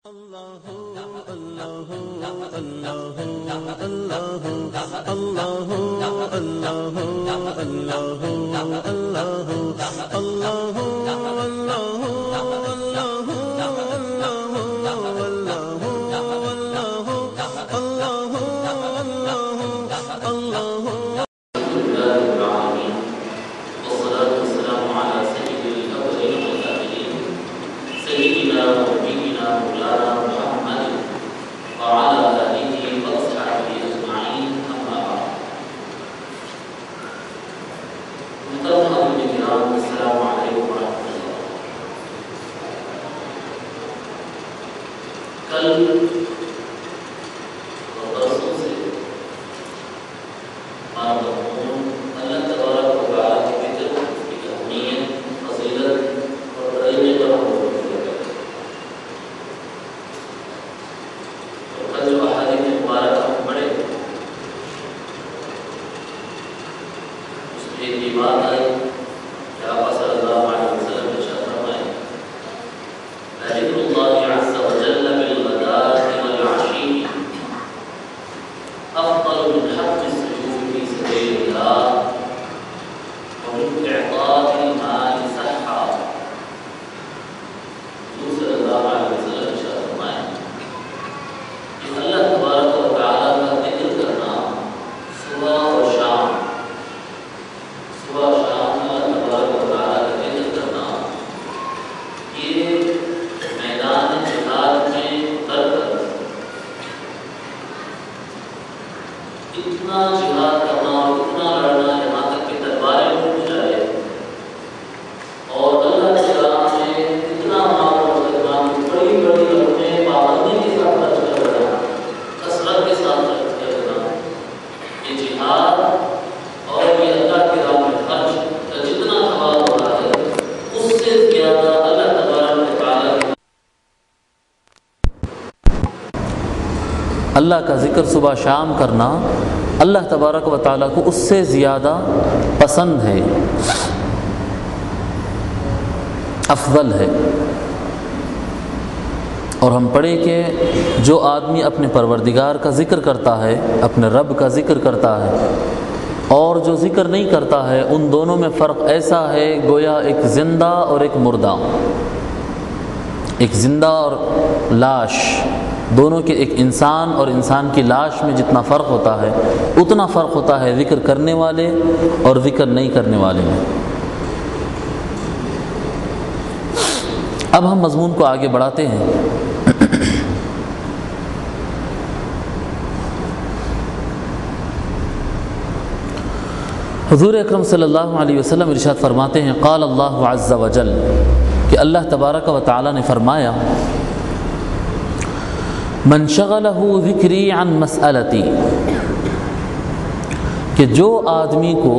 اللہ اللہ اللہ اللہ اللہ اللہ اللہ اللہ اللہ کا ذکر صبح شام کرنا اللہ تبارک و تعالیٰ کو اس سے زیادہ پسند ہے، افضل ہے۔ اور ہم پڑھیں کہ جو آدمی اپنے پروردگار کا ذکر کرتا ہے، اپنے رب کا ذکر کرتا ہے، اور جو ذکر نہیں کرتا ہے، ان دونوں میں فرق ایسا ہے گویا ایک زندہ اور ایک مردہ، ایک زندہ اور لاش، دونوں کے ایک انسان اور انسان کی لاش میں جتنا فرق ہوتا ہے اتنا فرق ہوتا ہے ذکر کرنے والے اور ذکر نہیں کرنے والے میں۔ اب ہم مضمون کو آگے بڑھاتے ہیں۔ حضور اکرم صلی اللہ علیہ وسلم ارشاد فرماتے ہیں، قال اللہ عز وجل، کہ اللہ تبارک و تعالی نے فرمایا، من شغلہ ذکری عن مسئلتی، کہ جو آدمی کو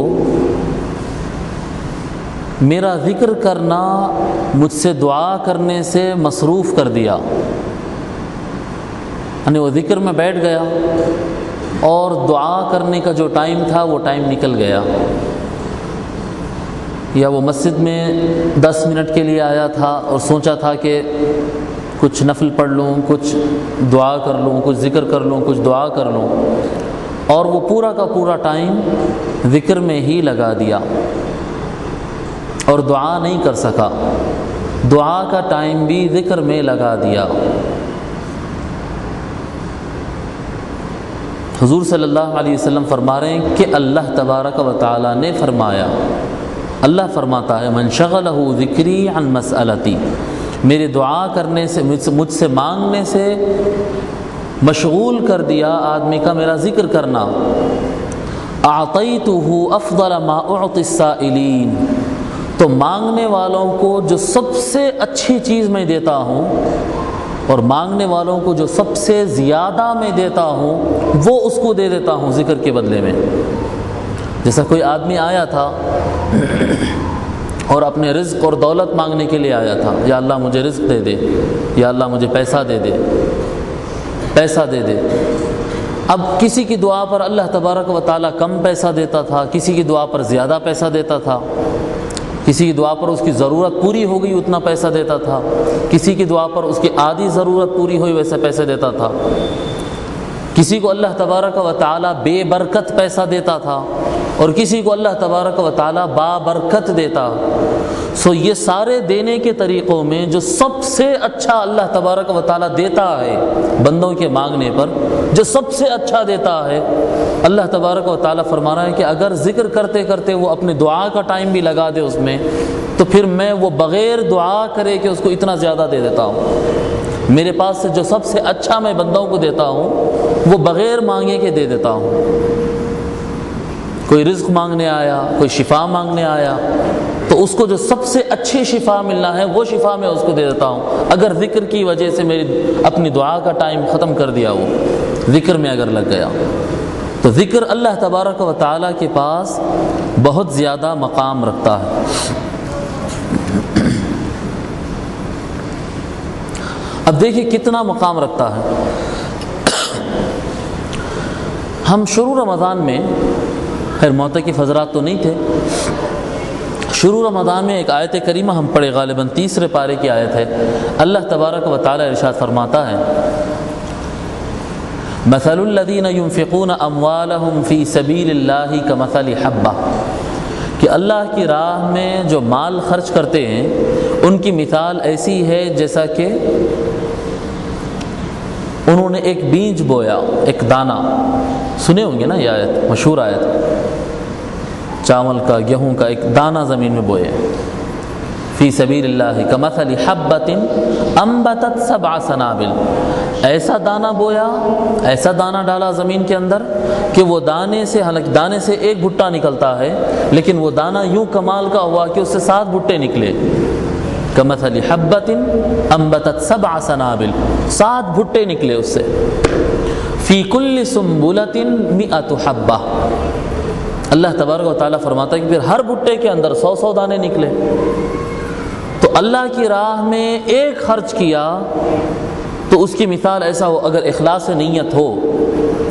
میرا ذکر کرنا مجھ سے دعا کرنے سے مصروف کر دیا، یعنی وہ ذکر میں بیٹھ گیا اور دعا کرنے کا جو ٹائم تھا وہ ٹائم نکل گیا، یا وہ مسجد میں 10 منٹ کے لیے آیا تھا اور سوچا تھا کہ کچھ نفل پڑھ لوں، کچھ دعا کر لوں، کچھ ذکر کر لوں، کچھ دعا کر لوں، اور وہ پورا کا پورا ٹائم ذکر میں ہی لگا دیا اور دعا نہیں کر سکا، دعا کا ٹائم بھی ذکر میں لگا دیا۔ حضور صلی اللہ علیہ وسلم فرما رہے ہیں کہ اللہ تبارک و تعالی نے فرمایا، اللہ فرماتا ہے، من شغلہ ذکری عن مسئلتی، میرے دعا کرنے سے، مجھ سے مانگنے سے مشغول کر دیا آدمی کا میرا ذکر کرنا، اعطیتہ افضل ما اعطی السائلین، تو مانگنے والوں کو جو سب سے اچھی چیز میں دیتا ہوں اور مانگنے والوں کو جو سب سے زیادہ میں دیتا ہوں وہ اس کو دے دیتا ہوں ذکر کے بدلے میں۔ جیسا کوئی آدمی آیا تھا اور اپنے رزق اور دولت مانگنے کے لیے آیا تھا، یا اللہ مجھے رزق دے دے، یا اللہ مجھے پیسہ دے دے، پیسہ دے دے۔ اب کسی کی دعا پر اللہ تبارک و تعالیٰ کم پیسہ دیتا تھا، کسی کی دعا پر زیادہ پیسہ دیتا تھا، کسی کی دعا پر اس کی ضرورت پوری ہو گئی اتنا پیسہ دیتا تھا، کسی کی دعا پر اس کی آدھی ضرورت پوری ہوئی ویسے پیسے دیتا تھا، کسی کو اللہ تبارک و تعالی بے برکت پیسہ دیتا تھا اور کسی کو اللہ تبارک و تعالی بابرکت دیتا۔ سو یہ سارے دینے کے طریقوں میں جو سب سے اچھا اللہ تبارک و تعالی دیتا ہے بندوں کے مانگنے پر، جو سب سے اچھا دیتا ہے، اللہ تبارک و تعالی فرما رہا ہے کہ اگر ذکر کرتے کرتے وہ اپنے دعا کا ٹائم بھی لگا دے اس میں، تو پھر میں وہ بغیر دعا کرے کہ اس کو اتنا زیادہ دے دیتا ہوں۔ میرے پاس سے جو سب سے اچھا میں بندوں کو دیتا ہوں وہ بغیر مانگے کے دے دیتا ہوں۔ کوئی رزق مانگنے آیا، کوئی شفا مانگنے آیا، تو اس کو جو سب سے اچھی شفا ملنا ہے وہ شفا میں اس کو دے دیتا ہوں۔ اگر ذکر کی وجہ سے میری اپنی دعا کا ٹائم ختم کر دیا، وہ ذکر میں اگر لگ گیا، تو ذکر اللہ تبارک و تعالیٰ کے پاس بہت زیادہ مقام رکھتا ہے۔ اب دیکھیں کتنا مقام رکھتا ہے۔ ہم شروع رمضان میں، خیر معتکف حضرات تو نہیں تھے، شروع رمضان میں ایک آیت کریمہ ہم پڑھے، غالباً تیسرے پارے کی آیت ہے۔ اللہ تبارک و تعالی ارشاد فرماتا ہے، مثل الذین ينفقون اموالهم فی سبیل اللہ کمثل حبہ، کہ اللہ کی راہ میں جو مال خرچ کرتے ہیں ان کی مثال ایسی ہے جیسا کہ انہوں نے ایک بیج بویا، ایک دانہ، سنے ہوں گے نا یہ آیت، مشہور آیت، چاول کا، گیہوں کا ایک دانہ زمین میں بوئے، فی سبیل اللہ کمثل حبۃ انبتت سبع سنابل، ایسا دانہ بویا، ایسا دانہ ڈالا زمین کے اندر کہ وہ دانے سے، حالانکہ دانے سے ایک بھٹا نکلتا ہے لیکن وہ دانہ یوں کمال کا ہوا کہ اس سے 7 بھٹے نکلے، کمثل حبۃ انبتت سبع سنابل، 7 بھٹے نکلے اس سے، فی کل سنبلۃ 100 حبہ، اللہ تبارک و تعالیٰ فرماتا ہے کہ پھر ہر بھٹے کے اندر 100 دانے نکلے۔ تو اللہ کی راہ میں ایک خرچ کیا تو اس کی مثال ایسا ہو، اگر اخلاص نیت ہو،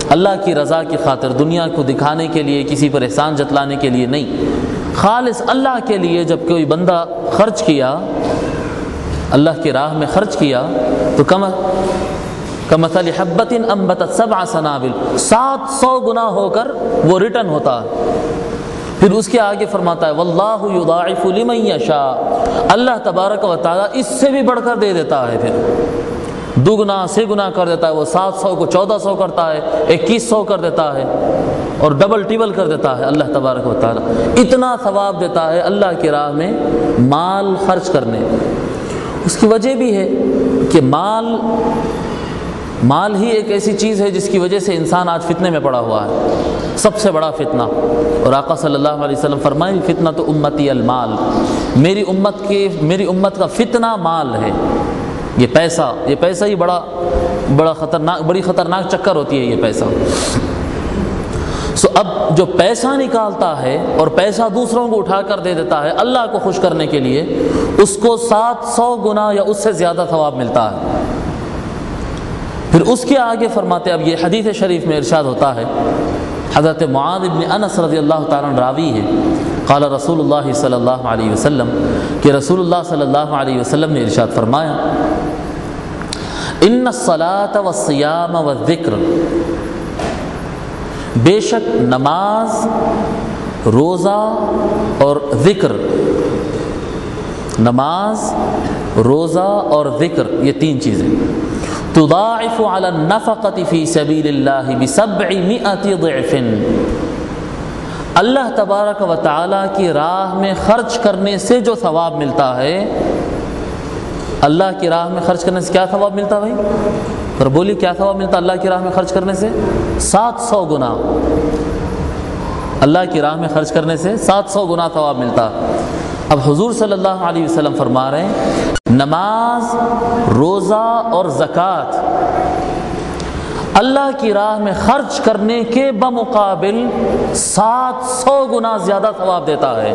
اللہ کی رضا کی خاطر، دنیا کو دکھانے کے لیے، کسی پر احسان جتلانے کے لیے نہیں، خالص اللہ کے لیے جب کوئی بندہ خرچ کیا، اللہ کی راہ میں خرچ کیا، تو کمثل حبۃ انبتت سبع سنابل، 700 گنا ہو کر وہ ریٹرن ہوتا ہے۔ پھر اس کے آگے فرماتا ہے واللہ یضاعف لمن یشاء، اللہ تبارک و تعالیٰ اس سے بھی بڑھ کر دے دیتا ہے، پھر 2 گنا 6 گنا کر دیتا ہے، وہ 700 کو 1400 کرتا ہے، 2100 کر دیتا ہے، اور ڈبل ٹیبل کر دیتا ہے اللہ تبارک و تعالیٰ۔ اتنا ثواب دیتا ہے اللہ کی راہ میں مال خرچ کرنے۔ اس کی وجہ بھی ہے کہ مال ہی ایک ایسی چیز ہے جس کی وجہ سے انسان آج فتنے میں پڑا ہوا ہے، سب سے بڑا فتنہ، اور آقا صلی اللہ علیہ وسلم فرمائے فتنۃ امتی المال، میری امت کا فتنہ مال ہے، یہ پیسہ ہی بڑی خطرناک چکر ہوتی ہے یہ پیسہ۔ اب جو پیسہ نکالتا ہے اور پیسہ دوسروں کو اٹھا کر دے دیتا ہے اللہ کو خوش کرنے کے لیے، اس کو 700 گنا یا اس سے زیادہ ثواب ملتا ہے۔ پھر اس کے آگے فرماتے، اب یہ حدیث شریف میں ارشاد ہوتا ہے، حضرت معاذ بن انس رضی اللہ تعالیٰ عنہ راوی ہے، قال رسول اللہ صلی اللہ علیہ وسلم، کہ رسول اللہ صلی اللہ علیہ وسلم نے ارشاد فرمایا، ان الصلاۃ والصیام والذکر، بے شک نماز، روزہ اور ذکر، نماز، روزہ اور ذکر، یہ 3 چیزیں، تضاعف علی النفقۃ فی سبیل اللہ ب700 ضعف، اللہ تبارک و تعالیٰ کی راہ میں خرچ کرنے سے جو ثواب ملتا ہے، اللہ کی راہ میں خرچ کرنے سے کیا ثواب ملتا بھائی؟ پر بولی کیا ثواب ملتا اللہ کی راہ میں خرچ کرنے سے؟ 700 گنا، اللہ کی راہ میں خرچ کرنے سے 700 گنا ثواب ملتا۔ اب حضور صلی اللہ علیہ وسلم فرما رہے ہیں، نماز، روزہ اور زکوٰۃ اللہ کی راہ میں خرچ کرنے کے بمقابل 700 گنا زیادہ ثواب دیتا ہے۔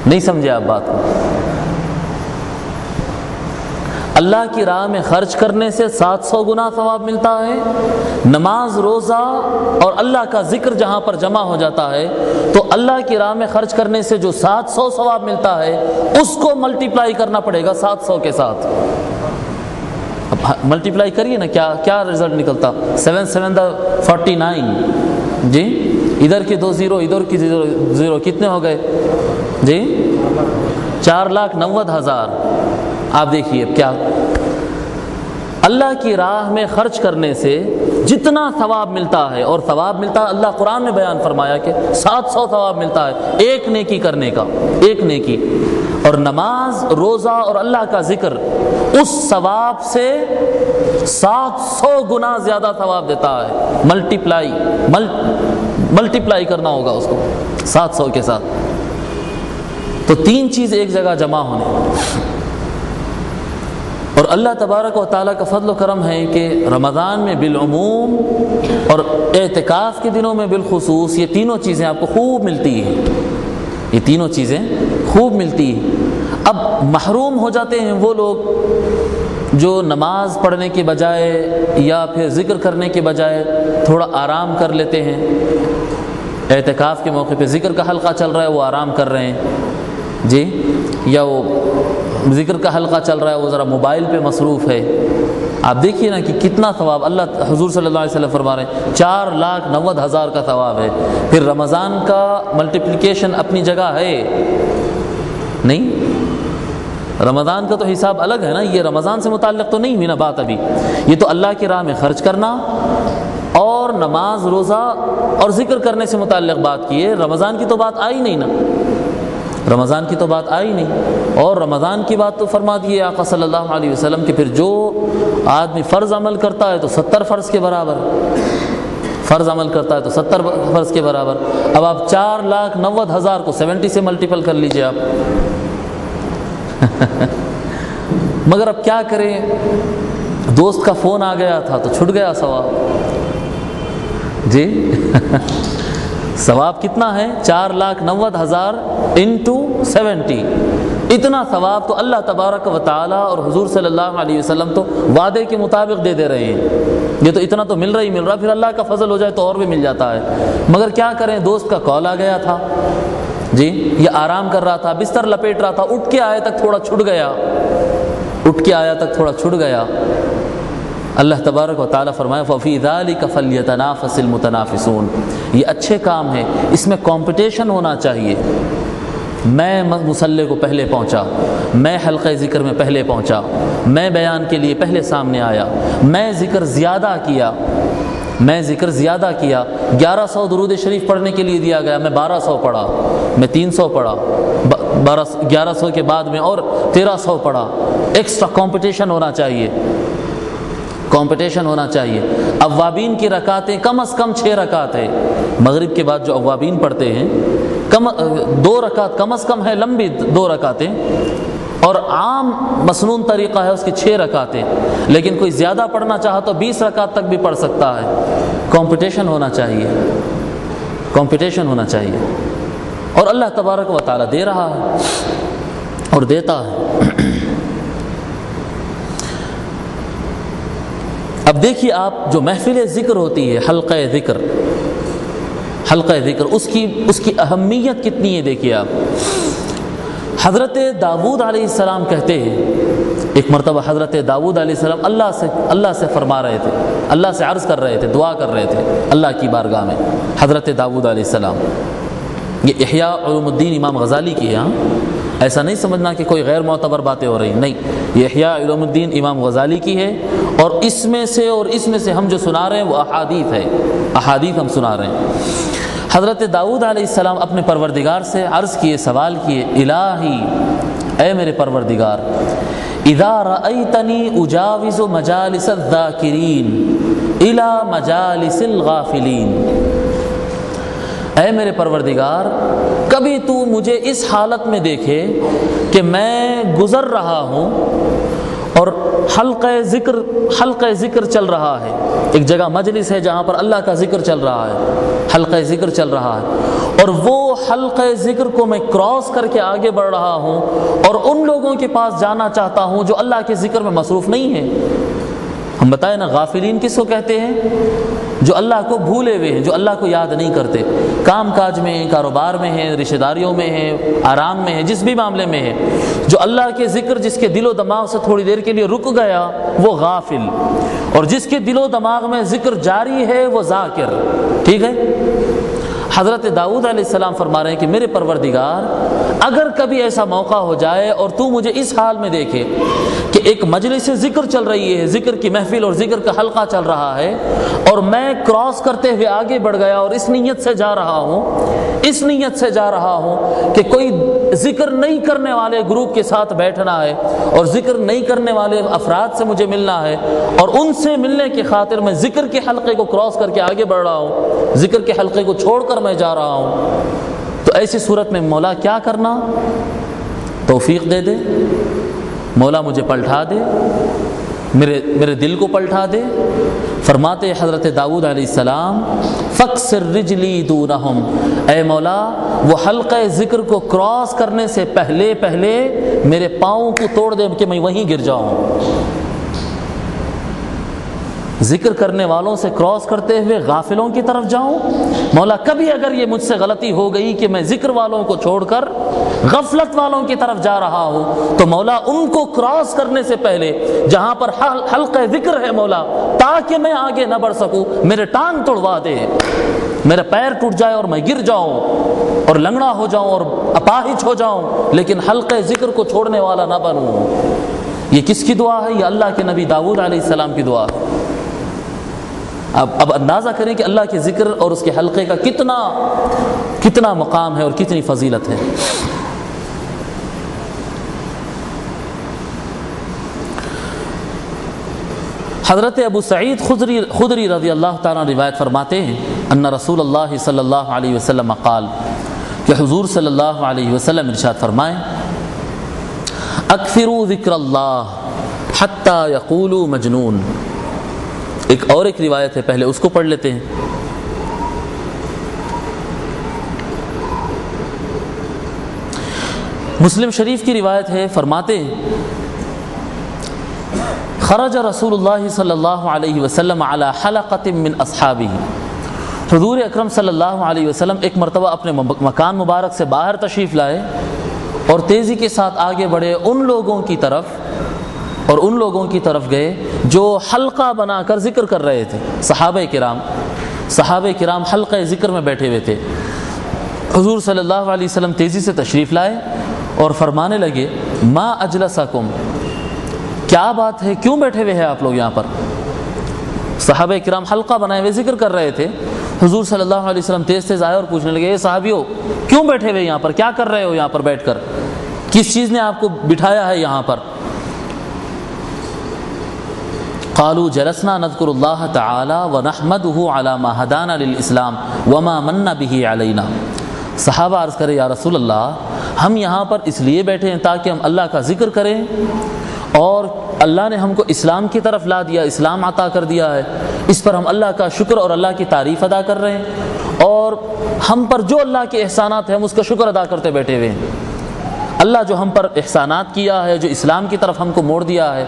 نہیں سمجھے آپ بات کو؟ اللہ کی راہ میں خرچ کرنے سے 700 گنا ثواب ملتا ہے، نماز روزہ اور اللہ کا ذکر جہاں پر جمع ہو جاتا ہے تو اللہ کی راہ میں خرچ کرنے سے جو 700 ثواب ملتا ہے اس کو ملٹیپلائی کرنا پڑے گا 700 کے ساتھ۔ اب ملٹیپلائی کریے نا، کیا رزلٹ نکلتا؟ 7 7 49 جی، ادھر کی 2 زیرو ادھر کی 0 کتنے ہو گئے جی؟ 4,90,000۔ آپ دیکھیے کیا اللہ کی راہ میں خرچ کرنے سے جتنا ثواب ملتا ہے، اور ثواب ملتا ہے، اللہ قرآن میں بیان فرمایا کہ 700 ثواب ملتا ہے ایک نیکی کرنے کا، ایک نیکی، اور نماز روزہ اور اللہ کا ذکر اس ثواب سے 700 گنا زیادہ ثواب دیتا ہے۔ ملٹیپلائی کرنا ہوگا اس کو 700 کے ساتھ۔ تو 3 چیز ایک جگہ جمع ہونے، اور اللہ تبارک و تعالیٰ کا فضل و کرم ہے کہ رمضان میں بالعموم اور اعتکاف کے دنوں میں بالخصوص یہ تینوں چیزیں آپ کو خوب ملتی ہیں، یہ تینوں چیزیں خوب ملتی ہیں۔ اب محروم ہو جاتے ہیں وہ لوگ جو نماز پڑھنے کے بجائے یا پھر ذکر کرنے کے بجائے تھوڑا آرام کر لیتے ہیں۔ اعتکاف کے موقع پہ ذکر کا حلقہ چل رہا ہے، وہ آرام کر رہے ہیں جی، یا وہ ذکر کا حلقہ چل رہا ہے وہ ذرا موبائل پہ مصروف ہے۔ آپ دیکھیے نا کہ کتنا ثواب اللہ حضور صلی اللہ علیہ وسلم فرما رہے ہیں، 4,90,000 کا ثواب ہے۔ پھر رمضان کا ملٹیپلیکیشن اپنی جگہ ہے نہیں، رمضان کا تو حساب الگ ہے نا، یہ رمضان سے متعلق تو نہیں ہوئی نا بات ابھی، یہ تو اللہ کی راہ میں خرچ کرنا اور نماز روزہ اور ذکر کرنے سے متعلق بات کی ہے۔ رمضان کی تو بات آئی نہیں نا، رمضان کی تو بات آئی نہیں، اور رمضان کی بات تو فرما دی آقا صلی اللہ علیہ وسلم کہ پھر جو آدمی فرض عمل کرتا ہے تو 70 فرض کے برابر، فرض عمل کرتا ہے تو 70 فرض کے برابر۔ اب آپ 4,90,000 کو 70 سے ملٹیپل کر لیجئے آپ۔ مگر اب کیا کریں، دوست کا فون آ گیا تھا تو چھٹ گیا ثواب جی۔ ثواب کتنا ہے؟ 4,90,000 انٹو 70، اتنا ثواب تو اللہ تبارک و تعالیٰ اور حضور صلی اللہ علیہ وسلم تو وعدے کے مطابق دے رہے ہیں۔ یہ تو اتنا تو مل رہا، پھر اللہ کا فضل ہو جائے تو اور بھی مل جاتا ہے۔ مگر کیا کریں، دوست کا کال آ گیا تھا جی، یہ آرام کر رہا تھا، بستر لپیٹ رہا تھا، اٹھ کے آیا تک تھوڑا چھٹ گیا، اللہ تبارک و تعالیٰ فرمایا فَفِي ذَلِكَ فَلْيَتَنَافَسِ الْمُتَنَافِسُونَ، یہ اچھے کام ہے، اس میں کمپٹیشن ہونا چاہیے۔ میں مصلی کو پہلے پہنچا، میں حلقہ ذکر میں پہلے پہنچا، میں بیان کے لیے پہلے سامنے آیا، میں ذکر زیادہ کیا، 1100 درود شریف پڑھنے کے لیے دیا گیا، میں 1200 پڑھا، میں 300 پڑھا، 1100 کے بعد میں اور 1300 پڑھا۔ ایکسٹرا کمپٹیشن ہونا چاہیے۔ اوابین کی رکعتیں کم از کم 6 رکعت ہے، مغرب کے بعد جو اوابین پڑھتے ہیں 2 رکعت کم از کم ہے، لمبی 2 رکعتیں، اور عام مسنون طریقہ ہے اس کی 6 رکعتیں، لیکن کوئی زیادہ پڑھنا چاہا تو 20 رکعت تک بھی پڑھ سکتا ہے۔ کمپٹیشن ہونا چاہیے، اور اللہ تبارک و تعالیٰ دے رہا ہے اور دیتا ہے۔ اب دیکھیے آپ، جو محفل ذکر ہوتی ہے، حلقہ ذکر، اس کی اہمیت کتنی ہے دیکھیے آپ۔ حضرت داؤد علیہ السلام کہتے ہیں، ایک مرتبہ حضرت داؤد علیہ السلام اللہ سے فرما رہے تھے، اللہ سے عرض کر رہے تھے، دعا کر رہے تھے اللہ کی بارگاہ میں۔ حضرت داؤد علیہ السلام، یہ احیاء علوم الدین امام غزالی کی ہے، ایسا نہیں سمجھنا کہ کوئی غیر معتبر باتیں ہو رہی، نہیں، یہ احیاء علوم الدین امام غزالی کی ہے، اور اس میں سے ہم جو سنا رہے ہیں وہ احادیث ہم سنا رہے ہیں۔ حضرت داؤد علیہ السلام اپنے پروردگار سے عرض کیے، سوال کیے، الہی، اے میرے پروردگار، اذا رأیتنی اجاوز مجالس الذاکرین الی مجالس الغافلین، اے میرے پروردگار، کبھی تو مجھے اس حالت میں دیکھے کہ میں گزر رہا ہوں اور حلقہ ذکر چل رہا ہے، ایک جگہ مجلس ہے جہاں پر اللہ کا ذکر چل رہا ہے، حلقہ ذکر چل رہا ہے، اور وہ حلقہ ذکر کو میں کراس کر کے آگے بڑھ رہا ہوں اور ان لوگوں کے پاس جانا چاہتا ہوں جو اللہ کے ذکر میں مصروف نہیں ہیں۔ ہم بتائیں نا، غافلین کس کو کہتے ہیں؟ جو اللہ کو بھولے ہوئے ہیں، جو اللہ کو یاد نہیں کرتے، کام کاج میں ہیں، کاروبار میں ہیں، رشتہ داریوں میں ہیں، آرام میں ہیں، جس بھی معاملے میں ہیں، جو اللہ کے ذکر جس کے دل و دماغ سے تھوڑی دیر کے لیے رک گیا وہ غافل، اور جس کے دل و دماغ میں ذکر جاری ہے وہ ذاکر۔ ٹھیک ہے؟ حضرت داؤد علیہ السلام فرما رہے ہیں کہ میرے پروردگار، اگر کبھی ایسا موقع ہو جائے اور تو مجھے اس حال میں دیکھے کہ ایک مجلس ذکر چل رہی ہے، ذکر کی محفل اور ذکر کا حلقہ چل رہا ہے، اور میں کراس کرتے ہوئے آگے بڑھ گیا اور اس نیت سے جا رہا ہوں کہ کوئی ذکر نہیں کرنے والے گروپ کے ساتھ بیٹھنا ہے اور ذکر نہیں کرنے والے افراد سے مجھے ملنا ہے، اور ان سے ملنے کی خاطر میں ذکر کے حلقے کو کراس کر کے آگے بڑھ رہا ہوں، ذکر کے حلقے کو چھوڑ کر میں جا رہا ہوں، تو ایسی صورت میں مولا کیا کرنا؟ توفیق دے دے، مولا مجھے پلٹا دے، میرے دل کو پلٹا دے۔ فرماتے حضرت داؤد علیہ السلام، فَكْسِرْ رِجْلِي دُونَهُمْ، اے مولا وہ حلقہ ذکر کو کراس کرنے سے پہلے میرے پاؤں کو توڑ دے کہ میں وہیں گر جاؤں۔ ذکر کرنے والوں سے کراس کرتے ہوئے غافلوں کی طرف جاؤں؟ مولا کبھی اگر یہ مجھ سے غلطی ہو گئی کہ میں ذکر والوں کو چھوڑ کر غفلت والوں کی طرف جا رہا ہوں، تو مولا ان کو کراس کرنے سے پہلے جہاں پر حلقہ ذکر ہے مولا، تاکہ میں آگے نہ بڑھ سکوں، میرے ٹانگ توڑوا دے، میرا پیر ٹوٹ جائے اور میں گر جاؤں اور لنگڑا ہو جاؤں اور اپاہج ہو جاؤں، لیکن حلقہ ذکر کو چھوڑنے والا نہ بنوں۔ یہ کس کی دعا ہے؟ یہ اللہ کے نبی داؤد علیہ السلام کی دعا ہے۔ اب اندازہ کریں کہ اللہ کے ذکر اور اس کے حلقے کا کتنا مقام ہے اور کتنی فضیلت ہے۔ حضرت ابو سعید خدری رضی اللہ تعالیٰ روایت فرماتے ہیں ان رسول اللہ صلی اللہ علیہ وسلم قال، کہ حضور صلی اللہ علیہ وسلم ارشاد فرمائیں، اکثروا ذکر اللہ حتی یقولوا مجنون۔ ایک روایت ہے، پہلے اس کو پڑھ لیتے ہیں۔ مسلم شریف کی روایت ہے، فرماتے ہیں خرج رسول اللہ صلی اللہ علیہ وسلم علی حلقۃ من اصحابہ، حضور اکرم صلی اللہ علیہ وسلم ایک مرتبہ اپنے مکان مبارک سے باہر تشریف لائے اور تیزی کے ساتھ آگے بڑھے ان لوگوں کی طرف گئے جو حلقہ بنا کر ذکر کر رہے تھے۔ صحابہ کرام حلقہ ذکر میں بیٹھے ہوئے تھے۔ حضور صلی اللہ علیہ وسلم تیزی سے تشریف لائے اور فرمانے لگے، ما اجلسکم، کیا بات ہے، کیوں بیٹھے ہوئے ہیں آپ لوگ یہاں پر؟ صحابہ کرام حلقہ بنائے ہوئے ذکر کر رہے تھے۔ حضور صلی اللہ علیہ وسلم تیز آئے اور پوچھنے لگے، اے صحابیوں کیوں بیٹھے ہوئے یہاں پر، کیا کر رہے ہو یہاں پر بیٹھ کر، کس چیز نے آپ کو بٹھایا ہے یہاں پر؟ قالوا جلسنا نذكر الله تعالى ونحمده على ما هدانا للاسلام وما من به علينا۔ صحابہ عرض کرے، یا رسول اللہ، ہم یہاں پر اس لیے بیٹھے ہیں تاکہ ہم اللہ کا ذکر کریں، اور اللہ نے ہم کو اسلام کی طرف لا دیا، اسلام عطا کر دیا ہے، اس پر ہم اللہ کا شکر اور اللہ کی تعریف ادا کر رہے ہیں، اور ہم پر جو اللہ کے احسانات ہیں ہم اس کا شکر ادا کرتے بیٹھے ہوئے ہیں۔ اللہ جو ہم پر احسانات کیا ہے، جو اسلام کی طرف ہم کو موڑ دیا ہے،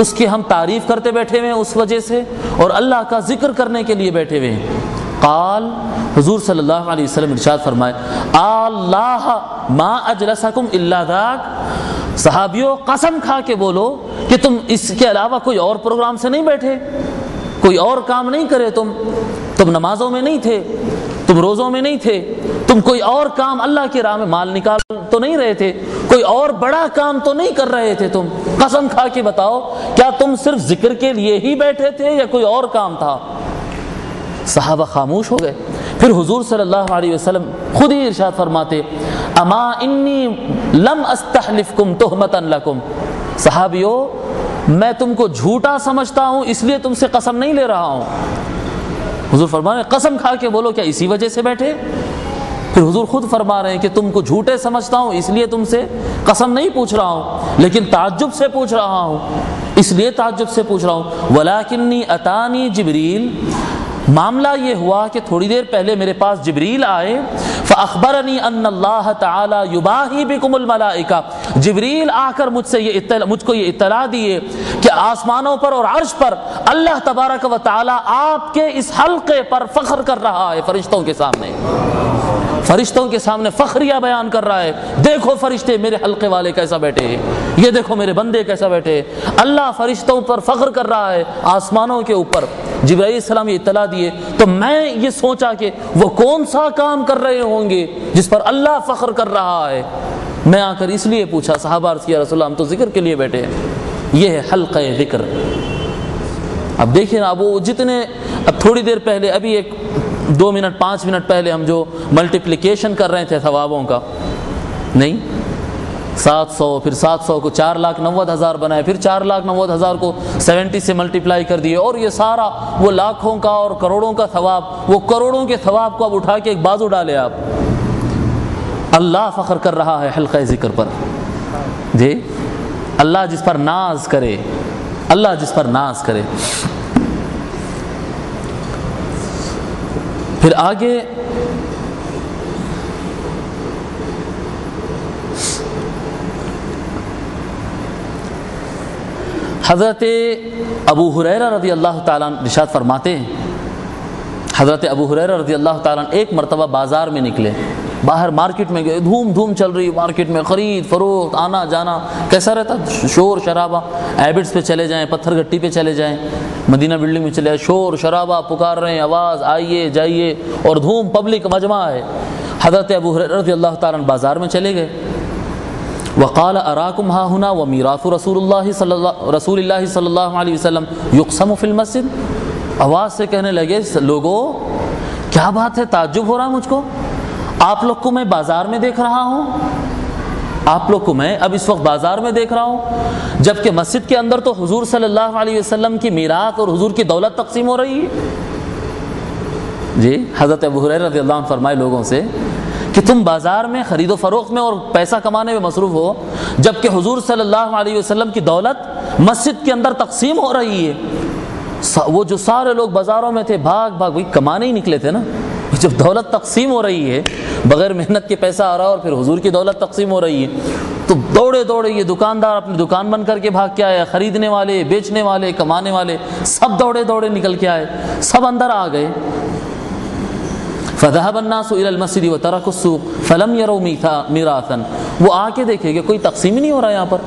اس کی ہم تعریف کرتے بیٹھے ہوئے ہیں اس وجہ سے، اور اللہ کا ذکر کرنے کے لیے بیٹھے ہوئے ہیں۔ قال، حضور صلی اللہ علیہ وسلم ارشاد فرمائے، اللہ ما اجلسکم الا ذاک، صحابیوں قسم کھا کے بولو کہ تم اس کے علاوہ کوئی اور پروگرام سے نہیں بیٹھے، کوئی اور کام نہیں کرے، تم نمازوں میں نہیں تھے، تم روزوں میں نہیں تھے، تم کوئی اور کام اللہ کی راہ میں مال نکال تو نہیں رہے تھے، کوئی اور بڑا کام تو نہیں کر رہے تھے، تم قسم کھا کے بتاؤ کیا تم صرف ذکر کے لیے ہی بیٹھے تھے یا کوئی اور کام تھا؟ صحابہ خاموش ہو گئے۔ پھر حضور صلی اللہ علیہ وسلم خود ہی ارشاد فرماتے، اما انی لم استحلفکم تہمتا لکم، صحابیو میں تم کو جھوٹا سمجھتا ہوں اس لیے تم سے قسم نہیں لے رہا ہوں۔ حضور فرما رہے ہیں قسم کھا کے بولو کیا اسی وجہ سے بیٹھے؟ پھر حضور خود فرما رہے ہیں کہ تم کو جھوٹے سمجھتا ہوں اس لیے تم سے قسم نہیں پوچھ رہا ہوں، لیکن تعجب سے پوچھ رہا ہوں اس لیے تعجب سے پوچھ رہا ہوں، وَلَٰكِنِّي أَتَانِي جبریل، معاملہ یہ ہوا کہ تھوڑی دیر پہلے میرے پاس جبریل آئے، فَأَخْبَرَنِي أَنَّ اللَّهَ تَعَالَى يُبَاهِي بِكُمُ الْمَلَائِكَةَ، جبریل آ کر مجھ کو یہ اطلاع دیے کہ آسمانوں پر اور عرش پر اللہ تبارک و تعالی آپ کے اس حلقے پر فخر کر رہا ہے، فرشتوں کے سامنے، فرشتوں کے سامنے فخریہ بیان کر رہا ہے، دیکھو فرشتے میرے حلقے والے کیسا بیٹھے ہیں، یہ دیکھو میرے بندے کیسا بیٹھے ہیں، اللہ فرشتوں پر فخر کر رہا ہے آسمانوں کے اوپر۔ جبرائیل علیہ السلام یہ اطلاع دیے تو میں یہ سوچا کہ وہ کون سا کام کر رہے ہوں گے جس پر اللہ فخر کر رہا ہے۔ میں آ کر اس لیے پوچھا، صحابہ عرض کیا رسول اللہ ہم تو ذکر کے لیے بیٹھے ہیں، یہ ہے حلقہ ذکر۔ اب دیکھیں اب وہ جتنے، اب تھوڑی دیر پہلے ابھی ایک 2 منٹ 5 منٹ پہلے ہم جو ملٹیپلیکیشن کر رہے تھے ثوابوں کا، نہیں 700 پھر 700 کو 4,90,000 بنائے، پھر 4,90,000 کو 70 سے ملٹیپلائی کر دیے، اور یہ سارا وہ لاکھوں کا اور کروڑوں کا ثواب، وہ کروڑوں کے ثواب کو اب اٹھا کے ایک بازو ڈالے آپ۔ اللہ فخر کر رہا ہے حلقہ ذکر پر، جی اللہ جس پر ناز کرے، اللہ جس پر ناز کرے۔ پھر آگے حضرت ابو ہریرہ رضی اللہ تعالیٰ ارشاد فرماتے ہیں، حضرت ابو ہریرہ رضی اللہ تعالیٰ ایک مرتبہ بازار میں نکلے، باہر مارکیٹ میں گئے، دھوم دھوم چل رہی مارکیٹ میں، خرید فروخت آنا جانا کیسا رہتا، شور شرابہ، ایبٹس پہ چلے جائیں، پتھر گٹی پہ چلے جائیں، مدینہ بلڈنگ میں چلے جائیں، شور شرابہ پکار رہے ہیں، آواز آئیے جائیے اور دھوم، پبلک مجمع ہے۔ حضرت ابو ہریرہ رضی اللہ تعالیٰ بازار میں چلے گئے، وقال اراکم ہا ہنا ومیراث رسول اللہ صلی اللہ علیہ وسلم یقسم فی المسجد، آواز سے کہنے لگے لوگوں کیا بات ہے، تعجب ہو رہا مجھ کو، آپ لوگ کو میں بازار میں دیکھ رہا ہوں، آپ لوگ کو میں اب اس وقت بازار میں دیکھ رہا ہوں، جبکہ مسجد کے اندر تو حضور صلی اللہ علیہ وسلم کی میراث اور حضور کی دولت تقسیم ہو رہی ہے۔ جی حضرت ابو ہریرہ رضی اللہ عنہ فرمائے لوگوں سے کہ تم بازار میں خرید و فروخت میں اور پیسہ کمانے میں مصروف ہو، جبکہ حضور صلی اللہ علیہ وسلم کی دولت مسجد کے اندر تقسیم ہو رہی ہے۔ وہ جو سارے لوگ بازاروں میں تھے بھاگ بھاگ وہی کمانے ہی نکلے تھے نا، جب دولت تقسیم ہو رہی ہے، بغیر محنت کے پیسہ آ رہا ہے اور پھر حضور کی دولت تقسیم ہو رہی ہے، تو دوڑے دوڑے یہ دکاندار اپنی دکان بند کر کے بھاگ کے آئے، خریدنے والے، بیچنے والے، کمانے والے سب دوڑے دوڑے نکل کے آئے، سب اندر آ گئے۔ فذهب الناس الى المسجد وتركوا السوق فلم يروا میراثا، وہ آ کے دیکھے کہ کوئی تقسیم ہی نہیں ہو رہا یہاں پر،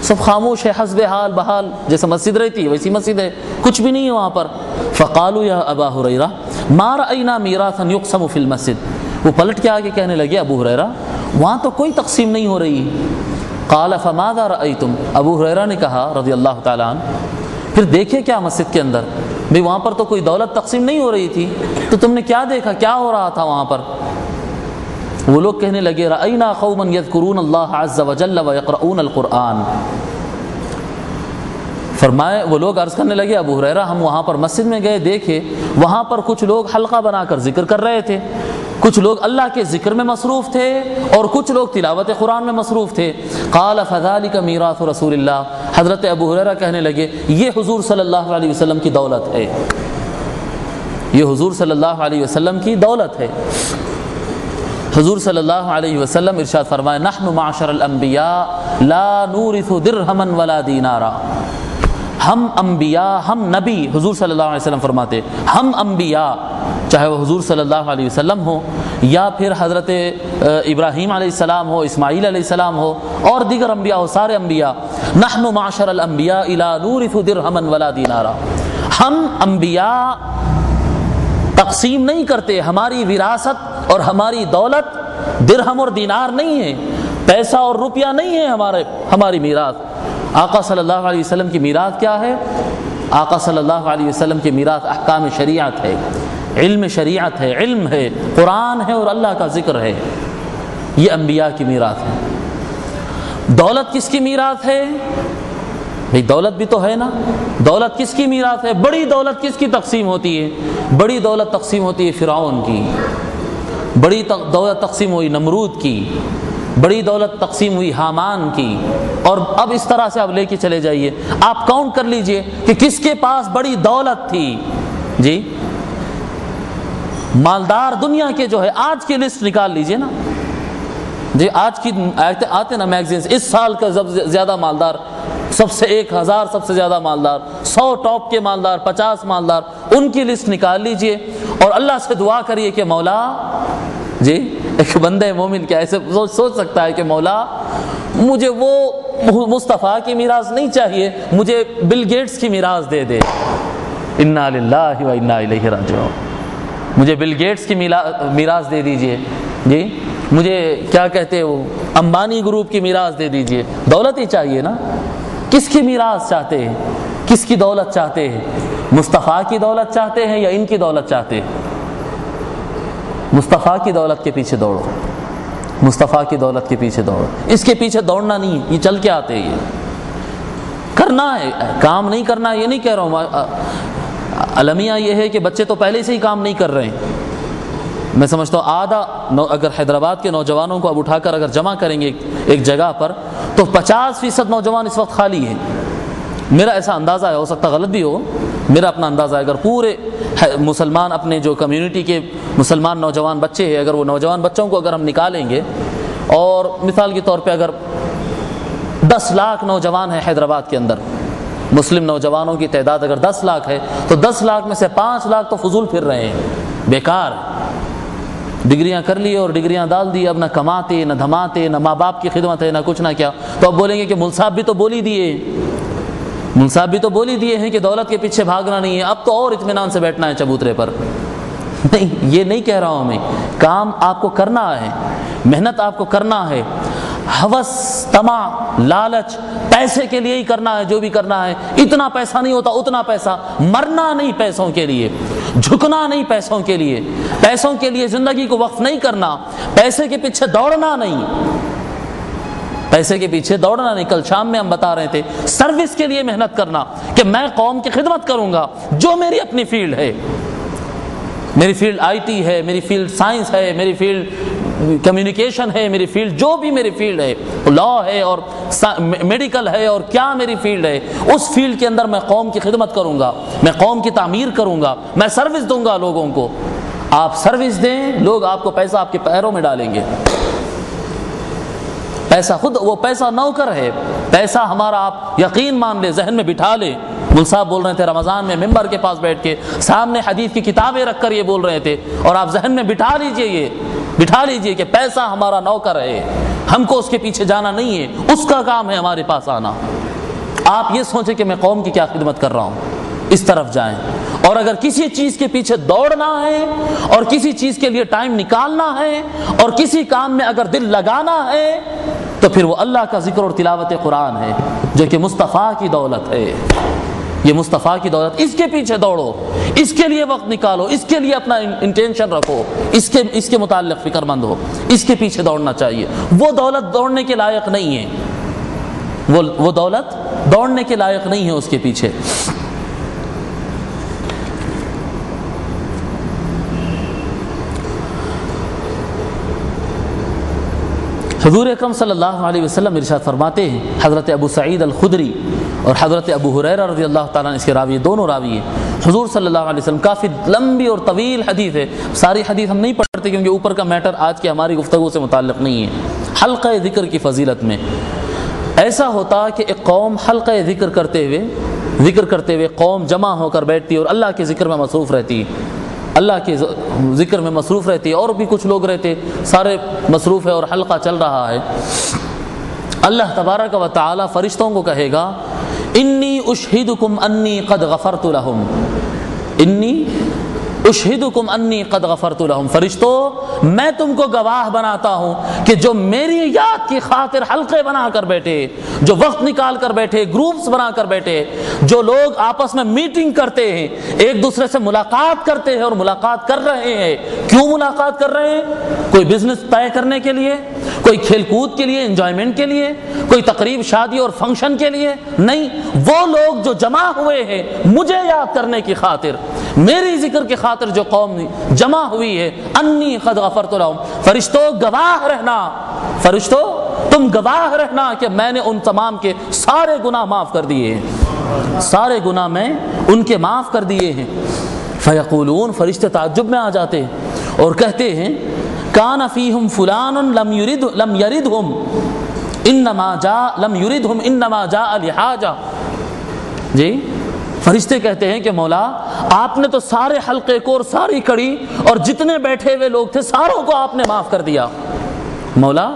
سب خاموش ہے، حسب حال بحال، جیسا مسجد رہتی ہے ویسی مسجد ہے، کچھ بھی نہیں ہے وہاں پر۔ فقالوا یا ابا ہریرہ ما رأینا میراثا یقسم فی المسجد، وہ پلٹ کے آگے کہنے لگے ابو ہریرہ وہاں تو کوئی تقسیم نہیں ہو رہی۔ قال فماذا رأیتم، ابو ہریرہ نے کہا رضی اللہ تعالیٰ عنہ پھر دیکھے کیا مسجد کے اندر، بھئی وہاں پر تو کوئی دولت تقسیم نہیں ہو رہی تھی، تو تم نے کیا دیکھا، کیا ہو رہا تھا وہاں پر؟ وہ لوگ کہنے لگے رأینا قوما یذکرون اللہ عز وجل ویقرؤون القرآن، فرمائے وہ لوگ عرض کرنے لگے ابو ہریرہ ہم وہاں پر مسجد میں گئے، دیکھے وہاں پر کچھ لوگ حلقہ بنا کر ذکر کر رہے تھے، کچھ لوگ اللہ کے ذکر میں مصروف تھے اور کچھ لوگ تلاوت قرآن میں مصروف تھے۔ قال فذلک میراث رسول اللہ، حضرت ابو ہریرہ کہنے لگے یہ حضور صلی اللہ علیہ وسلم کی دولت ہے، یہ حضور صلی اللہ علیہ وسلم کی دولت ہے۔ حضور صلی اللہ علیہ وسلم ارشاد فرمائے نحن معاشر الانبیاء لا نورث درہما ولا دینارا، ہم انبیاء، ہم نبی، حضور صلی اللہ علیہ وسلم فرماتے ہم انبیاء، چاہے وہ حضور صلی اللہ علیہ وسلم ہو یا پھر حضرت ابراہیم علیہ السلام ہو، اسماعیل علیہ السلام ہو اور دیگر انبیاء ہو، سارے انبیاء، نحن معاشر الانبیاء لا نورث درہما ولا دینارا، ہم انبیاء تقسیم نہیں کرتے، ہماری وراثت اور ہماری دولت درہم اور دینار نہیں ہے، پیسہ اور روپیہ نہیں ہے ہماری میراث۔ آقا صلی اللہ علیہ وسلم کی میراث کیا ہے؟ آقا صلی اللہ علیہ وسلم کی میراث احکام شریعت ہے، علم شریعت ہے، علم ہے، قرآن ہے اور اللہ کا ذکر ہے، یہ انبیاء کی میراث ہے۔ دولت کس کی میراث ہے؟ بھئی دولت بھی تو ہے نا، دولت کس کی میراث ہے؟ بڑی دولت کس کی تقسیم ہوتی ہے؟ بڑی دولت تقسیم ہوتی ہے فرعون کی، بڑی دولت تقسیم ہوئی نمرود کی، بڑی دولت تقسیم ہوئی حامان کی، اور اب اس طرح سے آپ لے کے چلے جائیے، آپ کاؤنٹ کر لیجئے کہ کس کے پاس بڑی دولت تھی جی، مالدار دنیا کے جو ہے آج کی لسٹ نکال لیجئے نا جی، آج کی آتے نا میگزینز، اس سال کا زیادہ مالدار، سب سے 1000 سب سے زیادہ مالدار، 100 ٹاپ کے مالدار، 50 مالدار، ان کی لسٹ نکال لیجئے اور اللہ سے دعا کریے کہ مولا جی، ایک بندہ مومن کیا ایسے سوچ سکتا ہے کہ مولا مجھے وہ مصطفیٰ کی میراث نہیں چاہیے، مجھے بل گیٹس کی میراث دے دے، انا للہ و انا الیہ راجعون، مجھے بل گیٹس کی میراث دے دیجئے جی، مجھے کیا کہتے ہیں وہ امبانی گروپ کی میراث دے دیجئے، دولت ہی چاہیے نا، کس کی میراث چاہتے ہیں، کس کی دولت چاہتے ہیں، مصطفیٰ کی دولت چاہتے ہیں یا ان کی دولت چاہتے ہیں؟ مصطفیٰ کی دولت کے پیچھے دوڑو، مصطفیٰ کی دولت کے پیچھے دوڑو، اس کے پیچھے دوڑنا نہیں، یہ چل کے آتے ہیں، یہ کرنا ہے، کام نہیں کرنا ہے، یہ نہیں کہہ رہا ہوں، المیہ یہ ہے کہ بچے تو پہلے سے ہی کام نہیں کر رہے ہیں، میں سمجھتا ہوں آدھا اگر حیدرآباد کے نوجوانوں کو اب اٹھا کر اگر جمع کریں گے ایک جگہ پر تو 50% نوجوان اس وقت خالی ہیں، میرا ایسا اندازہ ہے، ہو سکتا غلط بھی ہو، میرا اپنا اندازہ ہے، اگر پورے مسلمان اپنے جو کمیونٹی کے مسلمان نوجوان بچے ہیں، اگر وہ نوجوان بچوں کو اگر ہم نکالیں گے اور مثال کے طور پہ اگر 10 لاکھ نوجوان ہیں حیدرآباد کے اندر، مسلم نوجوانوں کی تعداد اگر 10 لاکھ ہے تو 10 لاکھ میں سے 5 لاکھ تو فضول پھر رہے ہیں، بیکار، ڈگریاں کر لی اور ڈگریاں ڈال دی، اب نہ کماتے نہ دھماتے، نہ ماں باپ کی خدمت ہے، نہ کچھ نہ کیا، تو اب بولیں گے کہ مول صاحب بھی تو بول ہی دیے، مول صاحب بھی تو بول ہی دیے ہیں کہ دولت کے پیچھے بھاگنا نہیں ہے، اب تو اور اطمینان سے بیٹھنا ہے چبوترے پر۔ نہیں، یہ نہیں کہہ رہا ہوں میں، کام آپ کو کرنا ہے، محنت آپ کو کرنا ہے، ہوس، طمع، لالچ، پیسے کے لیے ہی کرنا ہے، جو بھی کرنا ہے، اتنا پیسہ نہیں ہوتا اتنا پیسہ، مرنا نہیں پیسوں کے لیے، جھکنا نہیں پیسوں کے لیے، پیسوں کے لیے زندگی کو وقف نہیں کرنا، پیسے کے پیچھے دوڑنا نہیں، پیسے کے پیچھے دوڑنا نہیں۔ کل شام میں ہم بتا رہے تھے سروس کے لیے محنت کرنا، کہ میں قوم کی خدمت کروں گا، جو میری اپنی فیلڈ ہے، میری فیلڈ آئی ٹی ہے، میری فیلڈ سائنس ہے، میری فیلڈ کمیونیکیشن ہے، میری فیلڈ جو بھی میری فیلڈ ہے، لا ہے اور میڈیکل ہے اور کیا میری فیلڈ ہے، اس فیلڈ کے اندر میں قوم کی خدمت کروں گا، میں قوم کی تعمیر کروں گا، میں سروس دوں گا لوگوں کو۔ آپ سروس دیں، لوگ آپ کو پیسہ آپ کے پیروں میں ڈالیں گے، پیسہ خود، وہ پیسہ نوکر ہے، پیسہ ہمارا آپ یقین مان لے، ذہن میں بٹھا لے۔ مول صاحب بول رہے تھے رمضان میں ممبر کے پاس بیٹھ کے، سامنے حدیث کی کتابیں رکھ کر یہ بول رہے تھے، اور آپ ذہن میں بٹھا لیجئے، یہ بٹھا لیجئے کہ پیسہ ہمارا نوکر ہے، ہم کو اس کے پیچھے جانا نہیں ہے، اس کا کام ہے ہمارے پاس آنا۔ آپ یہ سوچیں کہ میں قوم کی کیا خدمت کر رہا ہوں، اس طرف جائیں۔ اور اگر کسی چیز کے پیچھے دوڑنا ہے اور کسی چیز کے لیے ٹائم نکالنا ہے اور کسی کام میں اگر دل لگانا ہے تو پھر وہ اللہ کا ذکر اور تلاوت قرآن ہے، جو کہ مصطفیٰ کی دولت ہے، یہ مصطفیٰ کی دولت، اس کے پیچھے دوڑو، اس کے لیے وقت نکالو، اس کے لیے اپنا انٹینشن رکھو، اس کے متعلق فکر مند ہو، اس کے پیچھے دوڑنا چاہیے۔ وہ دولت دوڑنے کے لائق نہیں ہے، وہ دولت دوڑنے کے لائق نہیں ہے اس کے پیچھے۔ حضور اکرم صلی اللہ علیہ وسلم ارشاد فرماتے ہیں، حضرت ابو سعید الخدری اور حضرت ابو ہریرہ رضی اللہ تعالیٰ عنہ اس کے راوی، دونوں راوی ہیں، حضور صلی اللہ علیہ وسلم، کافی لمبی اور طویل حدیث ہے، ساری حدیث ہم نہیں پڑھتے کیونکہ اوپر کا میٹر آج کی ہماری گفتگو سے متعلق نہیں ہے۔ حلقہ ذکر کی فضیلت میں ایسا ہوتا کہ ایک قوم حلقہ ذکر کرتے ہوئے قوم جمع ہو کر بیٹھتی اور اللہ کے ذکر میں مصروف رہتی، اللہ کے ذکر میں مصروف رہتی ہے، اور بھی کچھ لوگ رہتے، سارے مصروف ہے اور حلقہ چل رہا ہے۔ اللہ تبارک و تعالی فرشتوں کو کہے گا، انی اشہدکم انی قد غفرت لہم، انی اشہدکم انی قد غفرت لہم، فرشتوں میں تم کو گواہ بناتا ہوں کہ جو میری یاد کی خاطر حلقے بنا کر بیٹھے، جو وقت نکال کر بیٹھے، گروپس بنا کر بیٹھے، جو لوگ آپس میں میٹنگ کرتے ہیں، ایک دوسرے سے ملاقات کرتے ہیں اور ملاقات کر رہے ہیں، کیوں ملاقات کر رہے ہیں؟ کوئی بزنس طے کرنے کے لیے، کوئی کھیل کود کے لیے، انجوائمنٹ کے لیے، کوئی تقریب، شادی اور فنکشن کے لیے نہیں، وہ لوگ جو جمع ہوئے ہیں مجھے یاد کرنے کی خاطر، میری ذکر کی خاطر جو قوم جمع ہوئی ہے، انی قد غفرت لہم، فرشتوں گواہ رہنا، فرشتوں تم گواہ رہنا کہ میں نے ان تمام کے سارے گناہ معاف کر دیے ہیں، سارے گناہ میں ان کے معاف کر دیے ہیں۔ فیقولون، فرشتے تعجب میں آ جاتے اور کہتے ہیں کان فیہم فلان لم یردہم انما جاء لحاجہ۔ جی فرشتے کہتے ہیں کہ مولا آپ نے تو سارے حلقے کو اور ساری کڑی اور جتنے بیٹھے ہوئے لوگ تھے ساروں کو آپ نے معاف کر دیا، مولا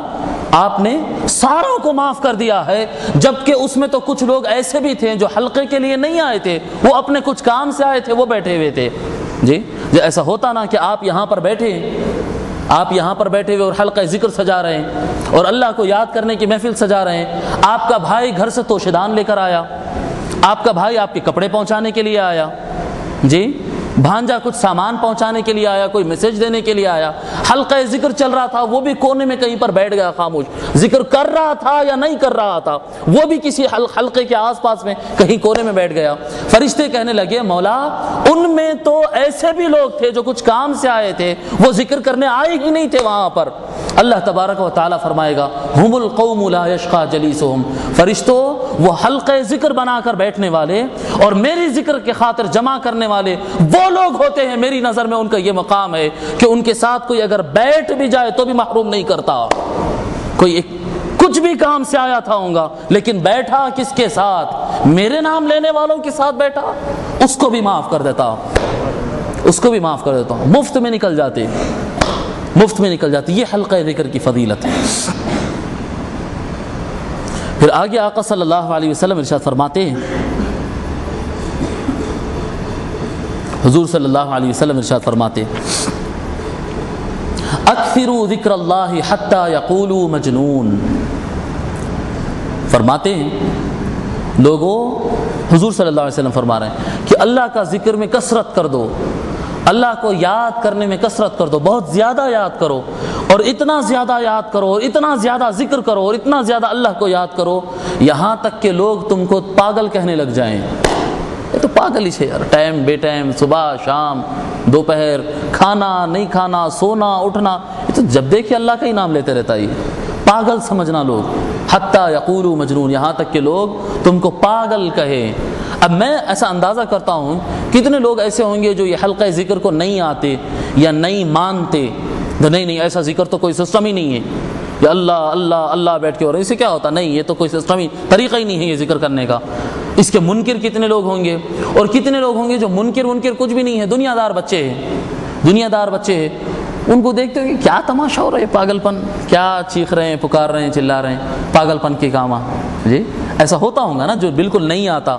آپ نے ساروں کو معاف کر دیا ہے، جبکہ اس میں تو کچھ لوگ ایسے بھی تھے جو حلقے کے لیے نہیں آئے تھے، وہ اپنے کچھ کام سے آئے تھے، وہ بیٹھے ہوئے تھے۔ جی ایسا ہوتا نا کہ آپ یہاں پر بیٹھے ہوئے اور حلقہ ذکر سجا رہے ہیں اور اللہ کو یاد کرنے کی محفل سجا رہے ہیں، آپ کا بھائی گھر سے توشے دان لے کر آیا، آپ کا بھائی آپ کے کپڑے پہنچانے کے لیے آیا، جی بھانجا کچھ سامان پہنچانے کے لیے آیا، کوئی میسج دینے کے لیے آیا، حلقہ ذکر چل رہا تھا، وہ بھی کونے میں کہیں پر بیٹھ گیا خاموش، ذکر کر رہا تھا یا نہیں کر رہا تھا، وہ بھی کسی حلقے کے آس پاس میں کہیں کونے میں بیٹھ گیا۔ فرشتے کہنے لگے مولا ان میں تو ایسے بھی لوگ تھے جو کچھ کام سے آئے تھے، وہ ذکر کرنے آئے ہی نہیں تھے وہاں پر۔ اللہ تبارک و تعالیٰ فرمائے گا ہم القوم لا یشقى جلیسہم، فرشتوں وہ حلقہ ذکر بنا کر بیٹھنے والے اور میری ذکر کے خاطر جمع کرنے والے وہ لوگ ہوتے ہیں، میری نظر میں ان کا یہ مقام ہے کہ ان کے ساتھ کوئی اگر بیٹھ بھی جائے تو بھی محروم نہیں کرتا۔ کوئی کچھ بھی کام سے آیا تھا ہوگا لیکن بیٹھا کس کے ساتھ؟ میرے نام لینے والوں کے ساتھ بیٹھا، اس کو بھی معاف کر دیتا، اس کو بھی معاف کر دیتا ہوں، مفت میں نکل جاتے، مفت میں نکل جاتی۔ یہ حلقہ ذکر کی فضیلت ہے۔ پھر آگے آقا صلی اللہ علیہ وسلم ارشاد فرماتے ہیں، حضور صلی اللہ علیہ وسلم ارشاد فرماتے ہیں اکثروا ذکر اللہ حتی یقولوا مجنون، فرماتے ہیں لوگوں، حضور صلی اللہ علیہ وسلم فرما رہے ہیں کہ اللہ کا ذکر میں کثرت کر دو، اللہ کو یاد کرنے میں کثرت کر دو، بہت زیادہ یاد کرو اور اتنا زیادہ یاد کرو اور اتنا زیادہ ذکر کرو اور اتنا زیادہ اللہ کو یاد کرو یہاں تک کہ لوگ تم کو پاگل کہنے لگ جائیں۔ یہ تو پاگل ہی ہے یار، ٹائم بے ٹائم، صبح شام دوپہر، کھانا نہیں کھانا، سونا اٹھنا، یہ تو جب دیکھے اللہ کا ہی نام لیتے رہتا ہے، پاگل سمجھنا لوگ، حتی یقولوا مجنون، یہاں تک کہ لوگ تم کو پاگل کہیں۔ اب میں ایسا اندازہ کرتا ہوں کتنے لوگ ایسے ہوں گے جو یہ حلقہ ذکر کو نہیں آتے یا نہیں مانتے، نہیں ایسا ذکر تو کوئی سسٹم ہی نہیں ہے، یہ اللہ اللہ اللہ بیٹھ کے، اور اسے کیا ہوتا، نہیں یہ تو کوئی سسٹم ہی، طریقہ ہی نہیں ہے یہ ذکر کرنے کا۔ اس کے منکر کتنے لوگ ہوں گے اور کتنے لوگ ہوں گے جو منکر کچھ بھی نہیں ہے، دنیا دار بچے ہیں، ان کو دیکھتے ہو کہ کیا تماشا ہو رہا ہے، پاگل پن، کیا چیخ رہے ہیں، پکار رہے ہیں، چلا رہے ہیں، پاگل پن کے کام۔ جی ایسا ہوتا ہوگا نا جو بالکل نہیں آتا۔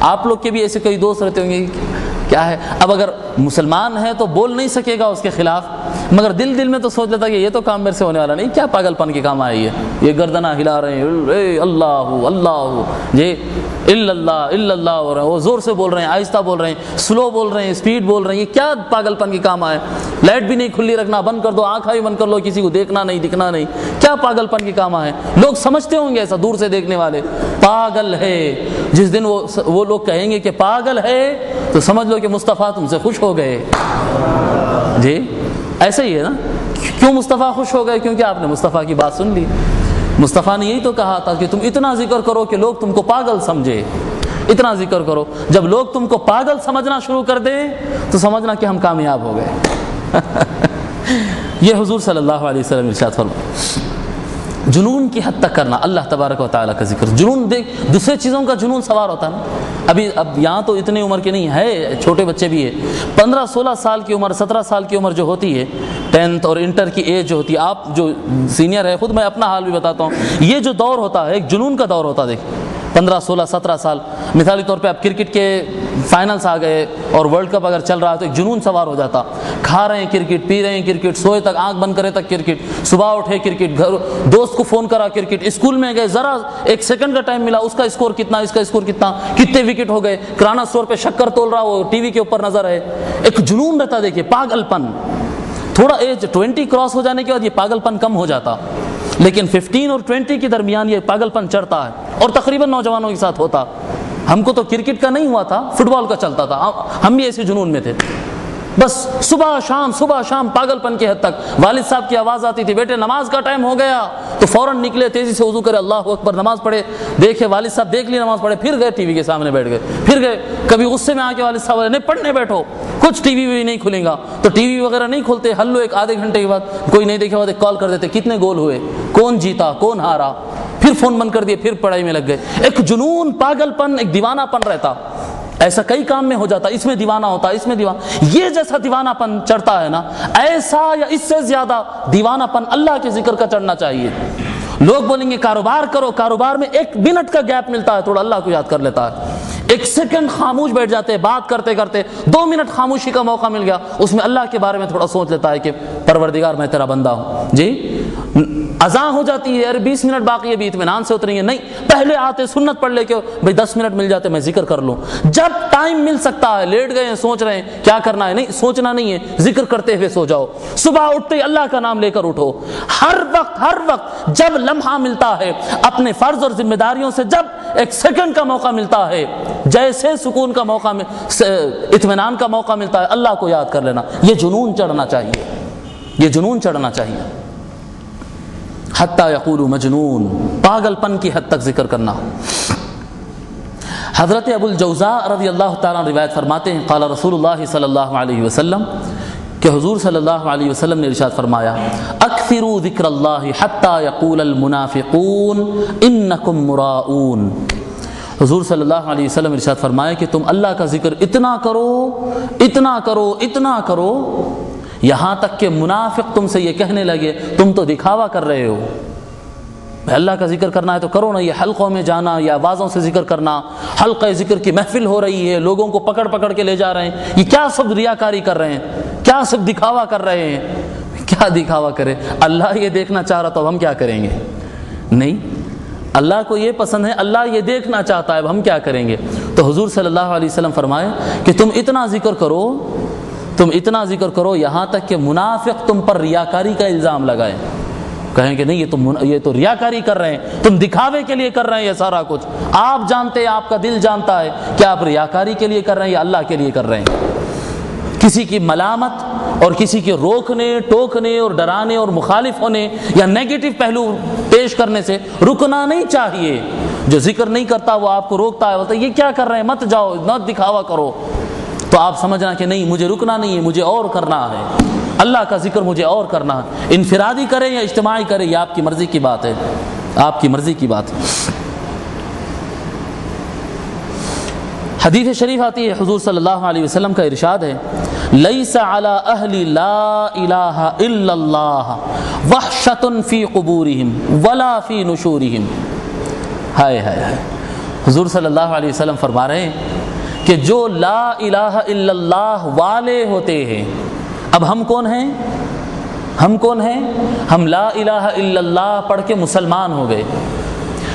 آپ لوگ کے بھی ایسے کئی دوست رہتے ہوں گے، کیا ہے اب اگر مسلمان ہے تو بول نہیں سکے گا اس کے خلاف، مگر دل میں تو سوچ لیتا کہ یہ تو کام میرے سے ہونے والا نہیں، کیا پاگل پن کے کام آئی ہے، یہ گردنہ ہلا رہے ہیں، اے اللہ اللہ جی الا اللہ ہو رہا ہے، وہ زور سے بول رہے ہیں، آہستہ بول رہے ہیں، سلو بول رہے ہیں، اسپیڈ بول رہے ہیں، یہ کیا پاگل پن کے کام آئے، لائٹ بھی نہیں کھلی رکھنا، بند کر دو، آنکھیں بھی بند کر لو، کسی کو دیکھنا نہیں دکھنا نہیں، کیا پاگل پن کے کام آئے۔ لوگ سمجھتے ہوں گے ایسا، دور سے دیکھنے والے پاگل ہے، جس دن وہ لوگ کہیں گے کہ پاگل ہے تو سمجھ لو کہ مصطفیٰ تم سے خوش ہو گئے۔ جی ایسا ہی ہے نا، کیوں مصطفیٰ خوش ہو گئے؟ کیونکہ آپ نے مصطفیٰ کی بات سن لی۔ مصطفیٰ نے یہی تو کہا تھا کہ تم اتنا ذکر کرو کہ لوگ تم کو پاگل سمجھے، اتنا ذکر کرو، جب لوگ تم کو پاگل سمجھنا شروع کر دیں تو سمجھنا کہ ہم کامیاب ہو گئے۔ یہ حضور صلی اللہ علیہ وسلم ارشاد فرمایا، جنون کی حد تک کرنا اللہ تبارک و تعالیٰ کا ذکر۔ جنون دیکھ دوسرے چیزوں کا جنون سوار ہوتا ہے نا، اب یہاں تو اتنی عمر کے نہیں ہے، چھوٹے بچے بھی ہیں، 15-16 سال کی عمر، 17 سال کی عمر جو ہوتی ہے، 10th اور انٹر کی ایج جو ہوتی ہے، آپ جو سینئر ہے، خود میں اپنا حال بھی بتاتا ہوں، یہ جو دور ہوتا ہے ایک جنون کا دور ہوتا ہے۔ دیکھ 15 16 17 سال، مثالی طور پہ اب کرکٹ کے فائنلز آ گئے اور ورلڈ کپ اگر چل رہا ہے تو ایک جنون سوار ہو جاتا، کھا رہے ہیں کرکٹ، پی رہے ہیں کرکٹ، سوئے تک، آنکھ بند کرے تک کرکٹ، صبح اٹھے کرکٹ، گھر دوست کو فون کرا کرکٹ، اسکول میں گئے، ذرا ایک سیکنڈ کا ٹائم ملا، اس کا اسکور کتنا، اس کا اسکور کتنا، کتنے وکٹ ہو گئے، کرانہ اسٹور پہ شکر تول رہا، وہ ٹی وی کے اوپر نظر ہے، ایک جنون رہتا۔ دیکھیے پاگل پن، تھوڑا ایج 20 کراس ہو جانے کے بعد یہ پاگل پن کم ہو جاتا، لیکن 15 اور 20 کے درمیان یہ پاگل پن چڑھتا ہے، اور تقریباً نوجوانوں کے ساتھ ہوتا۔ ہم کو تو کرکٹ کا نہیں ہوا تھا، فٹ بال کا چلتا تھا، ہم بھی ایسے جنون میں تھے، بس صبح شام پاگل پن کی حد تک۔ والد صاحب کی آواز آتی تھی، بیٹے نماز کا ٹائم ہو گیا، تو فوراً نکلے, تیزی سے وضو کرے, اللہ اکبر, نماز پڑھے, دیکھے والد صاحب دیکھ لی نماز پڑھے, پھر گئے ٹی وی کے سامنے بیٹھ گئے, پھر گئے. کبھی غصے میں آ کے والد صاحب نہیں پڑھنے بیٹھو, کچھ ٹی وی بھی نہیں کھلے گا, تو ٹی وی وغیرہ نہیں کھولتے, ہلو ایک آدھے گھنٹے کے بعد کوئی نہیں دیکھے بعد ایک کال کر دیتے, کتنے گول ہوئے, کون جیتا, کون ہارا, پھر فون بند کر دیے, پھر پڑھائی میں لگ گئے. ایک جنون, پاگل پن, ایک دیوانہ پن رہتا. ایسا کئی کام میں ہو جاتا, اس میں دیوانہ ہوتا, اس میں دیوانہ. یہ جیسا دیوانہ پن چڑھتا ہے نا, ایسا یا اس سے زیادہ دیوانہ پن اللہ کے ذکر کا چڑھنا چاہیے. لوگ بولیں گے کاروبار کرو, کاروبار میں 1 منٹ کا گیپ ملتا ہے, تھوڑا اللہ کو یاد کر لیتا ہے, 1 سیکنڈ خاموش بیٹھ جاتے ہیں, بات کرتے کرتے 2 منٹ خاموشی کا موقع مل گیا, اس میں اللہ کے بارے میں تھوڑا سوچ لیتا ہے کہ پروردگار میں تیرا بندہ ہوں. جی اذان ہو جاتی ہے, ارے 20 منٹ باقی ہے, بھی اطمینان سے اتریں گے, نہیں پہلے آتے سنت پڑھ لے کے بھائی 10 منٹ مل جاتے میں ذکر کر لوں. جب ٹائم مل سکتا ہے, لیٹ گئے ہیں, سوچ رہے ہیں کیا کرنا ہے, نہیں سوچنا نہیں ہے, ذکر کرتے ہوئے سو جاؤ. صبح اٹھتے اللہ کا نام لے کر اٹھو. ہر وقت جب لمحہ ملتا ہے اپنے فرض اور ذمہ داریوں سے, جب 1 سیکنڈ کا موقع ملتا ہے, جیسے سکون کا موقع, اطمینان کا موقع ملتا ہے, اللہ کو یاد کر لینا. یہ جنون چڑھنا چاہیے, یہ جنون چڑھنا چاہیے. حتی یقول مجنون, پاگل پن کی حد تک ذکر کرنا. حضرت ابو الجوزاء رضی اللہ تعالیٰ روایت فرماتے ہیں, قال رسول اللہ صلی اللہ علیہ وسلم, کہ حضور صلی اللہ علیہ وسلم نے ارشاد فرمایا, اکثروا ذکر اللہ حتی یقول المنافقون انکم مراؤون. حضور صلی اللہ علیہ وسلم ارشاد فرمایا کہ تم اللہ کا ذکر اتنا کرو, اتنا کرو, اتنا کرو, یہاں تک کہ منافق تم سے یہ کہنے لگے تم تو دکھاوا کر رہے ہو. اللہ کا ذکر کرنا ہے تو کرو نا, یہ حلقوں میں جانا یا آوازوں سے ذکر کرنا, حلقہ ذکر کی محفل ہو رہی ہے, لوگوں کو پکڑ پکڑ کے لے جا رہے ہیں, یہ کیا سب ریاکاری کر رہے ہیں, کیا سب دکھاوا کر رہے ہیں. کیا دکھاوا کرے, اللہ یہ دیکھنا چاہ رہا تو ہم کیا کریں گے؟ نہیں, اللہ کو یہ پسند ہے, اللہ یہ دیکھنا چاہتا ہے, اب ہم کیا کریں گے؟ تو حضور صلی اللہ علیہ وسلم فرمائے کہ تم اتنا ذکر کرو, تم اتنا ذکر کرو یہاں تک کہ منافق تم پر ریاکاری کا الزام لگائے, کہیں کہ نہیں یہ تو ریاکاری کر رہے ہیں, تم دکھاوے کے لیے کر رہے ہیں یہ سارا کچھ. آپ جانتے ہیں, آپ کا دل جانتا ہے کہ آپ ریاکاری کے لیے کر رہے ہیں یا اللہ کے لیے کر رہے ہیں. کسی کی ملامت اور کسی کے روکنے, ٹوکنے اور ڈرانے اور مخالف ہونے یا نیگیٹو پہلو پیش کرنے سے رکنا نہیں چاہیے. جو ذکر نہیں کرتا وہ آپ کو روکتا ہے, بولتا ہے یہ کیا کر رہے ہیں, مت جاؤ, نہ دکھاوا کرو, تو آپ سمجھنا کہ نہیں مجھے رکنا نہیں ہے, مجھے اور کرنا ہے, اللہ کا ذکر مجھے اور کرنا ہے. انفرادی کریں یا اجتماعی کریں یہ آپ کی مرضی کی بات ہے, آپ کی مرضی کی بات ہے. حدیث شریف آتی ہے, حضور صلی اللہ علیہ وسلم کا ارشاد ہے, لیس علی اہل لا الہ الا اللہ وحشۃ فی قبورہم ولا فی نشورہم. ہائے ہائے ہائے, حضور صلی اللہ علیہ وسلم فرما رہے ہیں کہ جو لا الہ الا اللہ والے ہوتے ہیں. اب ہم کون ہیں, ہم کون ہیں, ہم لا الہ الا اللہ پڑھ کے مسلمان ہو گئے.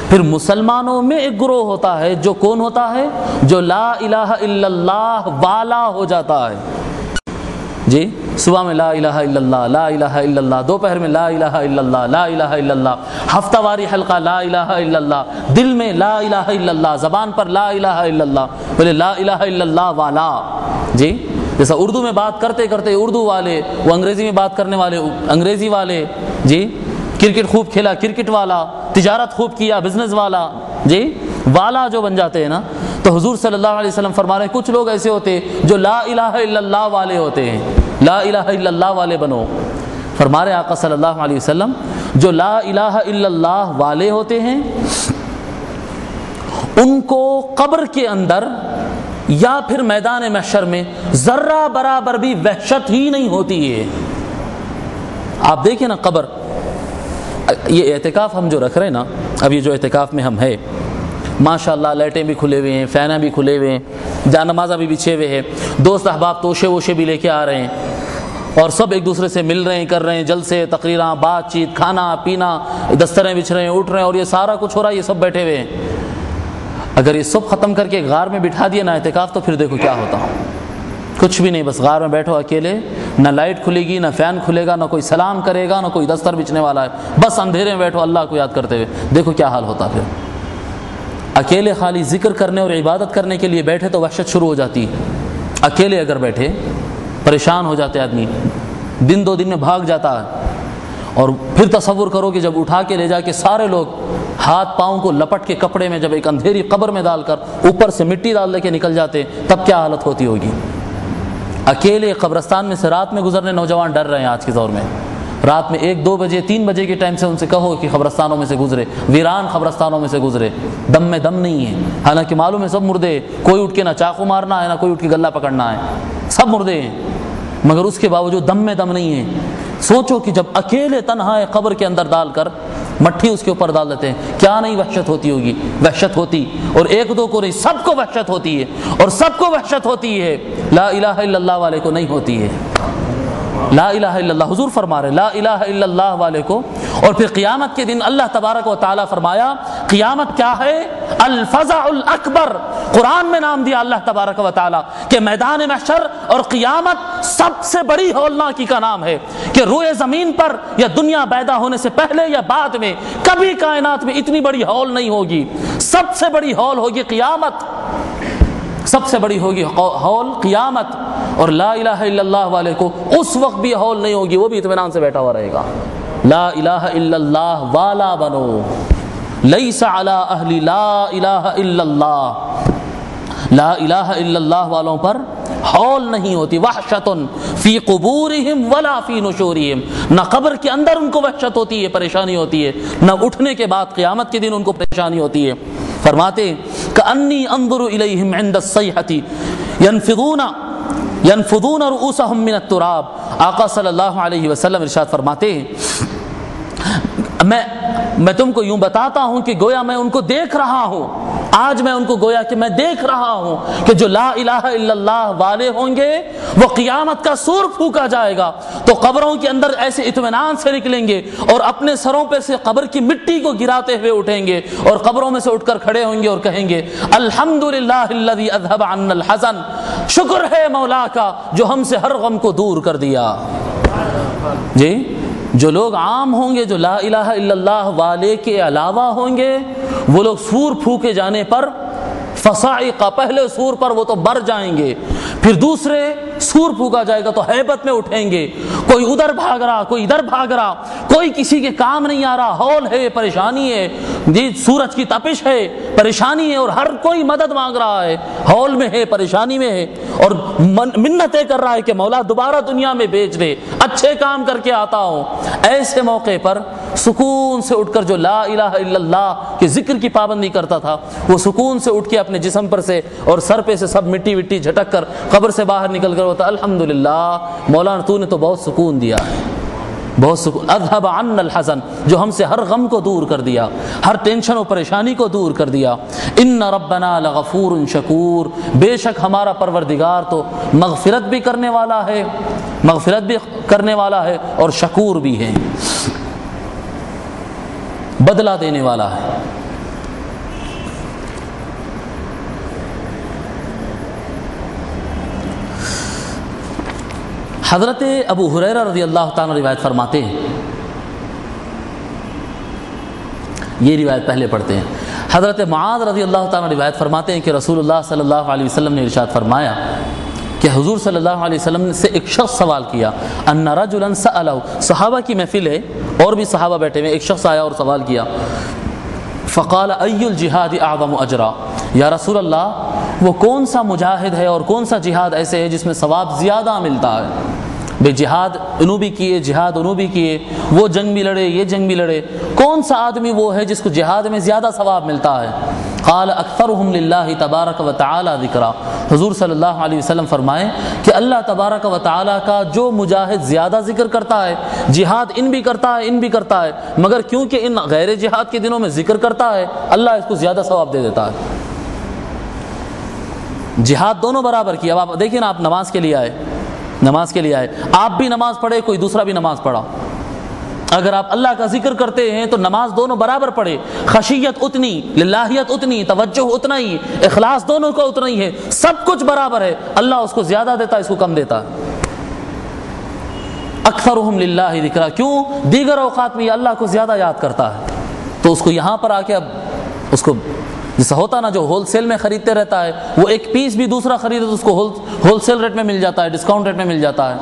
پھر مسلمانوں میں ایک گروہ ہوتا ہے جو کون ہوتا ہے, جو لا الہ الا اللہ والا ہو جاتا ہے. جی صبح میں لا الہ الا اللہ, لا الہ الا اللہ, دوپہر میں لا الہ الا اللہ, لا الہ الا اللہ, ہفتہ واری حلقہ لا الہ الا اللہ, دل میں لا الہ الا اللہ, زبان پر لا الہ الا اللہ, بولے لا الہ الا اللہ والا. جی جیسا اردو میں بات کرتے کرتے اردو والے, وہ انگریزی میں بات کرنے والے انگریزی والے, جی کرکٹ خوب کھیلا کرکٹ والا, تجارت خوب کیا بزنس والا, جی والا جو بن جاتے ہیں نا. تو حضور صلی اللہ علیہ وسلم فرما رہے ہیں کچھ لوگ ایسے ہوتے ہیں جو لا الہ الا اللہ والے ہوتے ہیں, لا الہ الا اللہ والے بنو. فرما رہے آقا صلی اللہ علیہ وسلم جو لا الہ الا اللہ والے ہوتے ہیں ان کو قبر کے اندر یا پھر میدان محشر میں ذرہ برابر بھی وحشت ہی نہیں ہوتی ہے. آپ دیکھیں نا قبر, یہ اعتکاف ہم جو رکھ رہے ہیں نا, اب یہ جو اعتکاف میں ہم ہے, ماشاءاللہ لائٹیں بھی کھلے ہوئے ہیں, فینیں بھی کھلے ہوئے ہیں, جانمازہ بھی بچھے ہوئے ہیں, دوست احباب توشے ووشے بھی لے کے آ رہے ہیں اور سب ایک دوسرے سے مل رہے ہیں, کر رہے ہیں جلسے, تقریراں, بات چیت, کھانا پینا, دستریں بچھ رہے ہیں, اٹھ رہے ہیں, اور یہ سارا کچھ ہو رہا ہے, یہ سب بیٹھے ہوئے ہیں. اگر یہ سب ختم کر کے غار میں بٹھا دیا نا اعتکاف, تو پھر دیکھو کیا ہوتا. کچھ بھی نہیں, بس غار میں بیٹھو اکیلے, نہ لائٹ کھلے گی, نہ فین کھلے گا, نہ کوئی سلام کرے گا, نہ کوئی دستر بچھنے والا ہے, بس اندھیرے میں بیٹھو اللہ کو یاد کرتے ہوئے. دیکھو کیا حال ہوتا. پھر اکیلے خالی ذکر کرنے اور عبادت کرنے کے لیے بیٹھے تو وحشت شروع ہو جاتی ہے. اکیلے اگر بیٹھے پریشان ہو جاتے آدمی, دن 2 دن میں بھاگ جاتا ہے. اور پھر تصور کرو کہ جب اٹھا کے لے جا کے سارے لوگ ہاتھ پاؤں کو لپٹ کے کپڑے میں جب ایک اندھیری قبر میں ڈال کر اوپر سے مٹی ڈال دے کے نکل جاتے تب کیا حالت ہوتی ہوگی۔ اکیلے قبرستان میں سے رات میں گزرنے نوجوان ڈر رہے ہیں آج کے دور میں، رات میں 1-2 بجے 3 بجے کے ٹائم سے ان سے کہو کہ قبرستانوں میں سے گزرے، ویران قبرستانوں میں سے گزرے، دم میں دم نہیں ہے، حالانکہ معلوم ہے سب مردے، کوئی اٹھ کے نہ چاقو مارنا ہے نہ کوئی اٹھ کے گلہ پکڑنا ہے، سب مردے ہیں، مگر اس کے باوجود دم میں دم نہیں ہے۔ سوچو کہ جب اکیلے تنہا قبر کے اندر ڈال کر مٹھی اس کے اوپر ڈال دیتے ہیں، کیا نہیں وحشت ہوتی ہوگی؟ وحشت ہوتی، اور 1-2 کو نہیں، سب کو وحشت ہوتی ہے، اور سب کو وحشت ہوتی ہے، لا الہ الا اللہ والے کو نہیں ہوتی ہے۔ لا الہ الا اللہ، حضور فرما رہے لا الہ الا اللہ والے کو۔ اور پھر قیامت کے دن اللہ تبارک و تعالیٰ فرمایا قیامت کیا ہے؟ الفزع الاکبر، قرآن میں نام دیا اللہ تبارک و تعالیٰ کہ میدان محشر اور قیامت سب سے بڑی ہولناکی کا نام ہے، کہ روئے زمین پر یا دنیا پیدا ہونے سے پہلے یا بعد میں کبھی کائنات میں اتنی بڑی ہول نہیں ہوگی۔ سب سے بڑی ہول ہوگی قیامت، سب سے بڑی ہوگی ہول قیامت، اور لا الہ الا اللہ والے کو اس وقت بھی ہول نہیں ہوگی، وہ بھی اطمینان سے بیٹھا ہوا رہے گا۔ لا الہ الا اللہ والا بنو، لیس علی اہل لا الہ الا اللہ، لا الہ الا اللہ والوں پر ہول نہیں ہوتی۔ وحشت فی قبورہم ولا فی نشورہم، نہ قبر کے اندر ان کو وحشت ہوتی ہے، پریشانی ہوتی ہے، نہ اٹھنے کے بعد قیامت کے دن ان کو پریشانی ہوتی ہے۔ فرماتے کأنی انظر الیہم عند الصیحۃ ینفضون رؤوسہم من التراب، آقا صلی اللہ علیہ وسلم ارشاد فرماتے ہیں میں تم کو یوں بتاتا ہوں کہ گویا میں ان کو دیکھ رہا ہوں، آج میں ان کو گویا کہ میں دیکھ رہا ہوں کہ جو لا الہ الا اللہ والے ہوں گے وہ قیامت کا سور پھونکا جائے گا تو قبروں کے اندر ایسے اطمینان سے نکلیں گے اور اپنے سروں پہ سے قبر کی مٹی کو گراتے ہوئے اٹھیں گے اور قبروں میں سے اٹھ کر کھڑے ہوں گے اور کہیں گے الحمدللہ الذی اذھب عنا الحزن، شکر ہے مولا کا جو ہم سے ہر غم کو دور کر دیا۔ جی جو لوگ عام ہوں گے، جو لا الہ الا اللہ والے کے علاوہ ہوں گے، وہ لوگ سور پھونکے جانے پر فصاعقہ، پہلے سور پر وہ تو بر جائیں گے، پھر دوسرے سور پھونکا جائے گا تو ہیبت میں اٹھیں گے، کوئی ادھر بھاگ رہا، کوئی ادھر بھاگ رہا، کوئی کسی کے کام نہیں آ رہا، ہول ہے، پریشانی ہے، جی سورج کی تپش ہے، پریشانی ہے، اور ہر کوئی مدد مانگ رہا ہے، ہول میں ہے، پریشانی میں ہے، اور منتیں کر رہا ہے کہ مولا دوبارہ دنیا میں بھیج دے، اچھے کام کر کے آتا ہوں۔ ایسے موقع پر سکون سے اٹھ کر جو لا الہ الا اللہ کے ذکر کی پابندی کرتا تھا وہ سکون سے اٹھ کے اپنے جسم پر سے اور سر پہ سے سب مٹی وٹی جھٹک کر قبر سے باہر نکل کر ہوتا الحمدللہ مولانا تو نے تو بہت سکون دیا ہے، بہت سکون، اذھب عنا الحزن، جو ہم سے ہر غم کو دور کر دیا، ہر ٹینشن و پریشانی کو دور کر دیا۔ ان ربنا لغفور شکور، بے شک ہمارا پروردگار تو مغفرت بھی کرنے والا ہے، مغفرت بھی کرنے والا ہے اور شکور بھی ہے، بدلہ دینے والا ہے۔ حضرت ابو ہریرہ رضی اللہ تعالیٰ روایت فرماتے ہیں، یہ روایت پہلے پڑھتے ہیں۔ حضرت معاذ رضی اللہ تعالیٰ روایت فرماتے ہیں کہ رسول اللہ صلی اللہ علیہ وسلم نے ارشاد فرمایا کہ حضور صلی اللہ علیہ وسلم سے ایک شخص سوال کیا، ان رجلا سألہ، صحابہ کی محفل ہے اور بھی صحابہ بیٹھے ہوئے، ایک شخص آیا اور سوال کیا، فقال ای الجہاد اعظم اجرا، یا رسول اللہ وہ کون سا مجاہد ہے اور کون سا جہاد ایسے ہے جس میں ثواب زیادہ ملتا ہے؟ بے جہاد انہوں بھی کیے، جہاد انہوں بھی کیے، وہ جنگ بھی لڑے، یہ جنگ بھی لڑے، کون سا آدمی وہ ہے جس کو جہاد میں زیادہ ثواب ملتا ہے؟ قال اکثرهم للہ تبارک و تعالی ذکرا، حضور صلی اللہ علیہ وسلم فرمائے کہ اللہ تبارک و تعالی کا جو مجاہد زیادہ ذکر کرتا ہے، جہاد ان بھی کرتا ہے، ان بھی کرتا ہے، مگر کیونکہ ان غیر جہاد کے دنوں میں ذکر کرتا ہے اللہ اس کو زیادہ ثواب دے دیتا ہے۔ جہاد دونوں برابر کی۔ اب آپ دیکھیں نا، آپ نماز کے لیے آئے، نماز کے لیے آئے، آپ بھی نماز پڑھے، کوئی دوسرا بھی نماز پڑھا، اگر آپ اللہ کا ذکر کرتے ہیں تو نماز دونوں برابر پڑھے، خشیت اتنی، للہیت اتنی، توجہ اتنا ہی، اخلاص دونوں کا اتنا ہی ہے، سب کچھ برابر ہے، اللہ اس کو زیادہ دیتا ہے، اس کو کم دیتا ہے۔ اکثرهم للہ ذکرا، کیوں؟ دیگر اوقات میں یہ اللہ کو زیادہ یاد کرتا ہے، تو اس کو یہاں پر آ کے اب اس کو جیسا ہوتا نا جو ہول سیل میں خریدتے رہتا ہے، وہ ایک پیس بھی دوسرا خریدے تو اس کو ہول سیل ریٹ میں مل جاتا ہے، ڈسکاؤنٹ ریٹ میں مل جاتا ہے،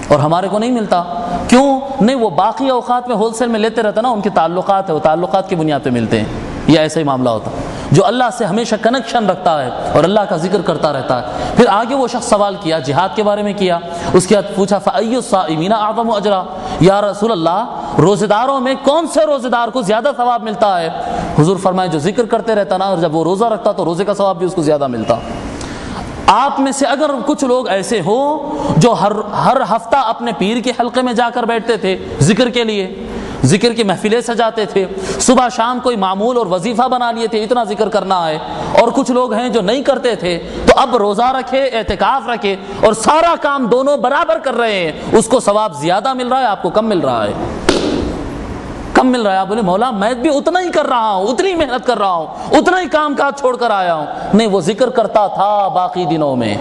اور ہمارے کو نہیں ملتا۔ کیوں نہیں؟ وہ باقی اوقات میں ہول سیل میں لیتے رہتا نا، ان کے تعلقات ہے، وہ تعلقات کی بنیاد پہ ملتے ہیں، یہ ایسا ہی معاملہ ہوتا ہے۔ جو اللہ سے ہمیشہ کنیکشن رکھتا ہے اور اللہ کا ذکر کرتا رہتا ہے۔ پھر آگے وہ شخص سوال کیا، جہاد کے بارے میں کیا، اس کے بعد پوچھا فَأَيُّ الصَّائِمِينَ أَعْظَمُ أَجْرًا، یا رسول اللہ روزے داروں میں کون سے روزے دار کو زیادہ ثواب ملتا ہے؟ حضور فرمائے جو ذکر کرتے رہتا نا، اور جب وہ روزہ رکھتا تو روزے کا ثواب بھی اس کو زیادہ ملتا۔ آپ میں سے اگر کچھ لوگ ایسے ہوں جو ہر ہفتہ اپنے پیر کے حلقے میں جا کر بیٹھتے تھے ذکر کے لیے، ذکر کی محفلیں سجاتے تھے، صبح شام کوئی معمول اور وظیفہ بنا لیے تھے اتنا ذکر کرنا ہے، اور کچھ لوگ ہیں جو نہیں کرتے تھے، تو اب روزہ رکھے، اعتکاف رکھے اور سارا کام دونوں برابر کر رہے ہیں، اس کو ثواب زیادہ مل رہا ہے، آپ کو کم مل رہا ہے؟ کم مل رہا ہے۔ آپ بولے مولا میں بھی اتنا ہی کر رہا ہوں، اتنی محنت کر رہا ہوں، اتنا ہی کام کاج چھوڑ کر آیا ہوں۔ نہیں، وہ ذکر کرتا تھا باقی دنوں میں۔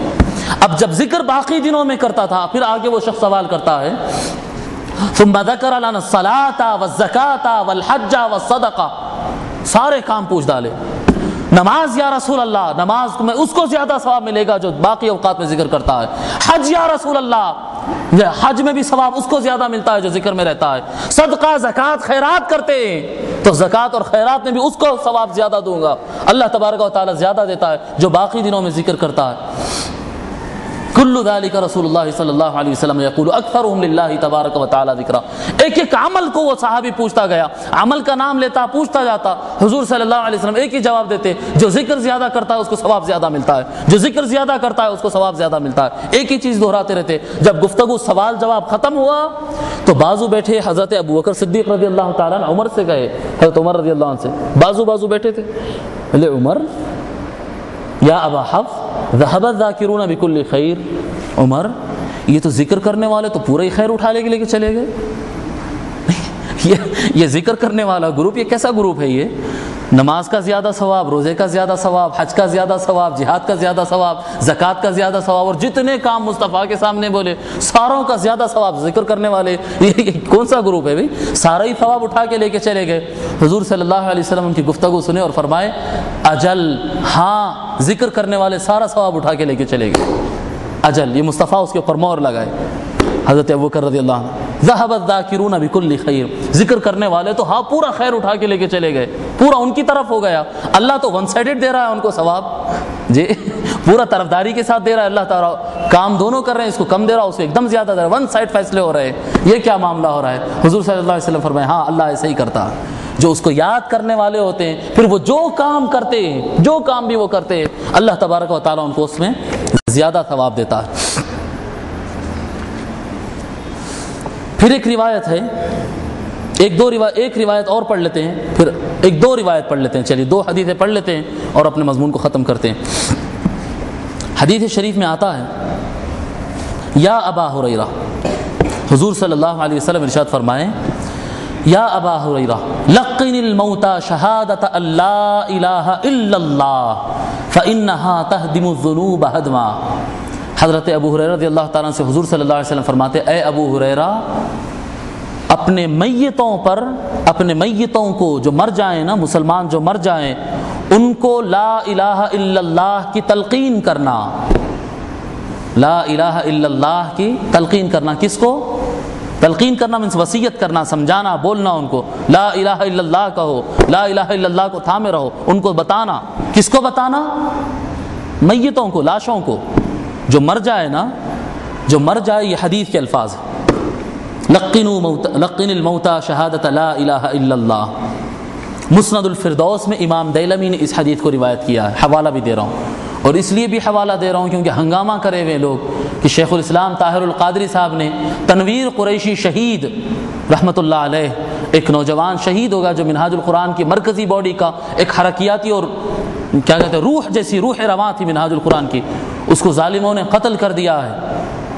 اب جب ذکر باقی دنوں میں کرتا تھا، پھر آگے وہ شخص سوال کرتا ہے ثم ذکر لنا الصلاة والزکاة والحج والصدقہ، سارے کام پوچھ ڈالے۔ نماز یا رسول اللہ، نماز میں اس کو زیادہ ثواب ملے گا جو باقی اوقات میں ذکر کرتا ہے۔ حج یا رسول اللہ، حج میں بھی ثواب اس کو زیادہ ملتا ہے جو ذکر میں رہتا ہے۔ صدقہ، زکوٰۃ، خیرات کرتے ہیں تو زکوٰۃ اور خیرات میں بھی اس کو ثواب زیادہ دوں گا، اللہ تبارک و تعالی زیادہ دیتا ہے جو باقی دنوں میں ذکر کرتا ہے۔ کل ذلك رسول اللہ صلی اللہ علیہ وسلم یقول اکثرهم للہ تبارک و تعالی ذکرا۔ ایک ایک عمل کو وہ صحابی پوچھتا گیا، عمل کا نام لیتا، پوچھتا جاتا، حضور صلی اللہ علیہ وسلم ایک ہی جواب دیتے، جو ذکر زیادہ کرتا ہے اس کو ثواب زیادہ ملتا ہے، جو ذکر زیادہ کرتا ہے اس کو ثواب زیادہ ملتا ہے، ایک ہی چیز دہراتے رہتے۔ جب گفتگو سوال جواب ختم ہوا تو بازو بیٹھے حضرت ابو بکر صدیق رضی اللہ تعالیٰ عنہ عمر سے گئے، حضرت عمر رضی اللہ عنہ سے بازو بیٹھے تھے، بولے عمر یا ابا حفص ذهب الذاکرون بكل خیر، عمر یہ تو ذکر کرنے والے تو پورا ہی خیر اٹھا لے کے چلے گئے، یہ ذکر کرنے والا گروپ یہ کیسا گروپ ہے؟ یہ نماز کا زیادہ ثواب، روزے کا زیادہ ثواب، حج کا زیادہ ثواب، جہاد کا زیادہ ثواب، زکوٰۃ کا زیادہ ثواب، اور جتنے کام مصطفیٰ کے سامنے بولے ساروں کا زیادہ ثواب ذکر کرنے والے، یہ کون سا گروپ ہے بھائی؟ سارا ہی ثواب اٹھا کے لے کے چلے گئے۔ حضور صلی اللہ علیہ وسلم ان کی گفتگو سنے اور فرمائے اجل، ہاں ذکر کرنے والے سارا ثواب اٹھا کے لے کے چلے گئے، اجل، یہ مصطفیٰ اس کے اوپر مہر لگائے۔ حضرت ابوبکر رضی اللہ عنہ ذهب الذاکرون بكل خیر، ذکر کرنے والے تو ہاں پورا خیر اٹھا کے لے کے چلے گئے، پورا ان کی طرف ہو گیا۔ اللہ تو ون سائیڈڈ دے رہا ہے ان کو ثواب، جی پورا طرفداری کے ساتھ دے رہا ہے اللہ تعالیٰ، کام دونوں کر رہے ہیں، اس کو کم دے رہا ہے، اس کو ایک دم زیادہ دے رہا ہے، ون سائڈ فیصلے ہو رہے ہیں، یہ کیا معاملہ ہو رہا ہے؟ حضور صلی اللہ علیہ وسلم فرمائے ہاں اللہ ایسا ہی کرتا ہے، جو اس کو یاد کرنے والے ہوتے ہیں، پھر وہ جو کام کرتے ہیں، جو کام بھی وہ کرتے ہیں، اللہ تبارک و تعالیٰ ان کو اس میں زیادہ ثواب دیتا ہے۔ پھر ایک روایت ہے، ایک روایت اور پڑھ لیتے ہیں، پھر ایک دو روایت پڑھ لیتے ہیں، چلیے دو حدیثیں پڑھ لیتے ہیں اور اپنے مضمون کو ختم کرتے ہیں۔ حدیث شریف میں آتا ہے یا ابا ہریرہ، حضور صلی اللہ علیہ وسلم ارشاد فرمائیں یا ابا ہریرہ لقن الموت شہادت ان لا الہ الا اللہ فانہا تہدم الذنوب ہدما۔ حضرت ابو ہریرہ رضی اللہ تعالیٰ سے حضور صلی اللہ علیہ وسلم فرماتے اے ابو ہریرہ، اپنے میتوں کو جو مر جائیں نا، مسلمان جو مر جائیں، ان کو لا الہ الا اللہ کی تلقین کرنا، لا الہ الا اللہ کی تلقین کرنا۔ کس کو تلقین کرنا؟ منس وصیت کرنا، سمجھانا، بولنا ان کو لا الہ الا اللہ کہو، لا الہ الا اللہ کو تھامے رہو، ان کو بتانا۔ کس کو بتانا؟ میتوں کو، لاشوں کو، جو مر جائے نا، جو مر جائے، یہ حدیث کے الفاظ ہیں، لقن الموتى شہادت لا الہ الا اللہ۔ مسند الفردوس میں امام دیلمی نے اس حدیث کو روایت کیا ہے، حوالہ بھی دے رہا ہوں، اور اس لیے بھی حوالہ دے رہا ہوں کیونکہ ہنگامہ کرے ہوئے لوگ کہ شیخ الاسلام طاہر القادری صاحب نے تنویر قریشی شہید رحمۃ اللہ علیہ، ایک نوجوان شہید ہوگا جو منہاج القرآن کی مرکزی باڈی کا ایک حرکیاتی اور کیا کہتے ہیں روح جیسی روح رواں تھی منہاج القرآن کی، اس کو ظالموں نے قتل کر دیا ہے،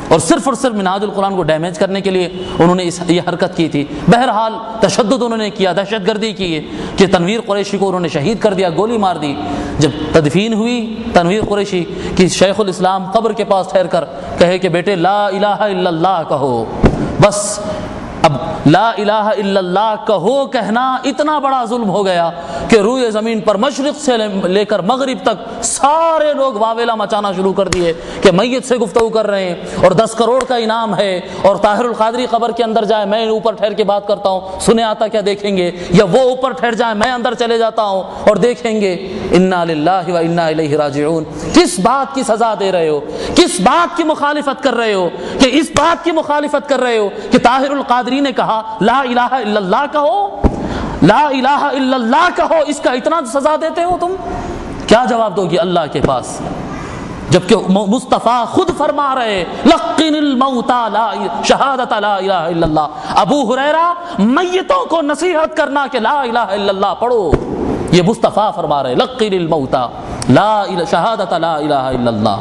اور صرف منہاج القرآن کو ڈیمیج کرنے کے لیے انہوں نے یہ حرکت کی تھی۔ بہرحال تشدد انہوں نے کیا، دہشت گردی کی ہے کہ تنویر قریشی کو انہوں نے شہید کر دیا، گولی مار دی۔ جب تدفین ہوئی تنویر قریشی کی، شیخ الاسلام قبر کے پاس ٹھہر کر کہے کہ بیٹے لا الہ الا اللہ کہو، بس اب لا الہ الا اللہ کہو کہنا اتنا بڑا ظلم ہو گیا کہ روئے زمین پر مشرق سے لے کر مغرب تک سارے لوگ واویلا مچانا شروع کر دیے کہ میت سے گفتگو کر رہے ہیں اور 10 کروڑ کا انعام ہے، اور طاہر القادری قبر کے اندر جائے میں اوپر ٹھہر کے بات کرتا ہوں، سنے آتا کیا دیکھیں گے، یا وہ اوپر ٹھہر جائے میں اندر چلے جاتا ہوں اور دیکھیں گے۔ انا للہ و انا الیہ راجعون۔ کس بات کی سزا دے رہے ہو، کس بات کی مخالفت کر رہے ہو، کہ اس بات کی مخالفت کر رہے ہو کہ طاہر القادری نے کہا لا الہ الا اللہ کہو، لا الہ الا اللہ کہو، اس کا اتنا سزا دیتے ہو تم؟ کیا جواب دو گی اللہ کے پاس، جبکہ مصطفیٰ خود فرما رہے لقن الموتى لا شہادت لا الہ الا اللہ۔ ابو ہریرہ میتوں کو نصیحت کرنا کہ لا الہ الا اللہ پڑھو، یہ مصطفیٰ فرما رہے لقن الموتى لا شہادت لا الہ الا اللہ۔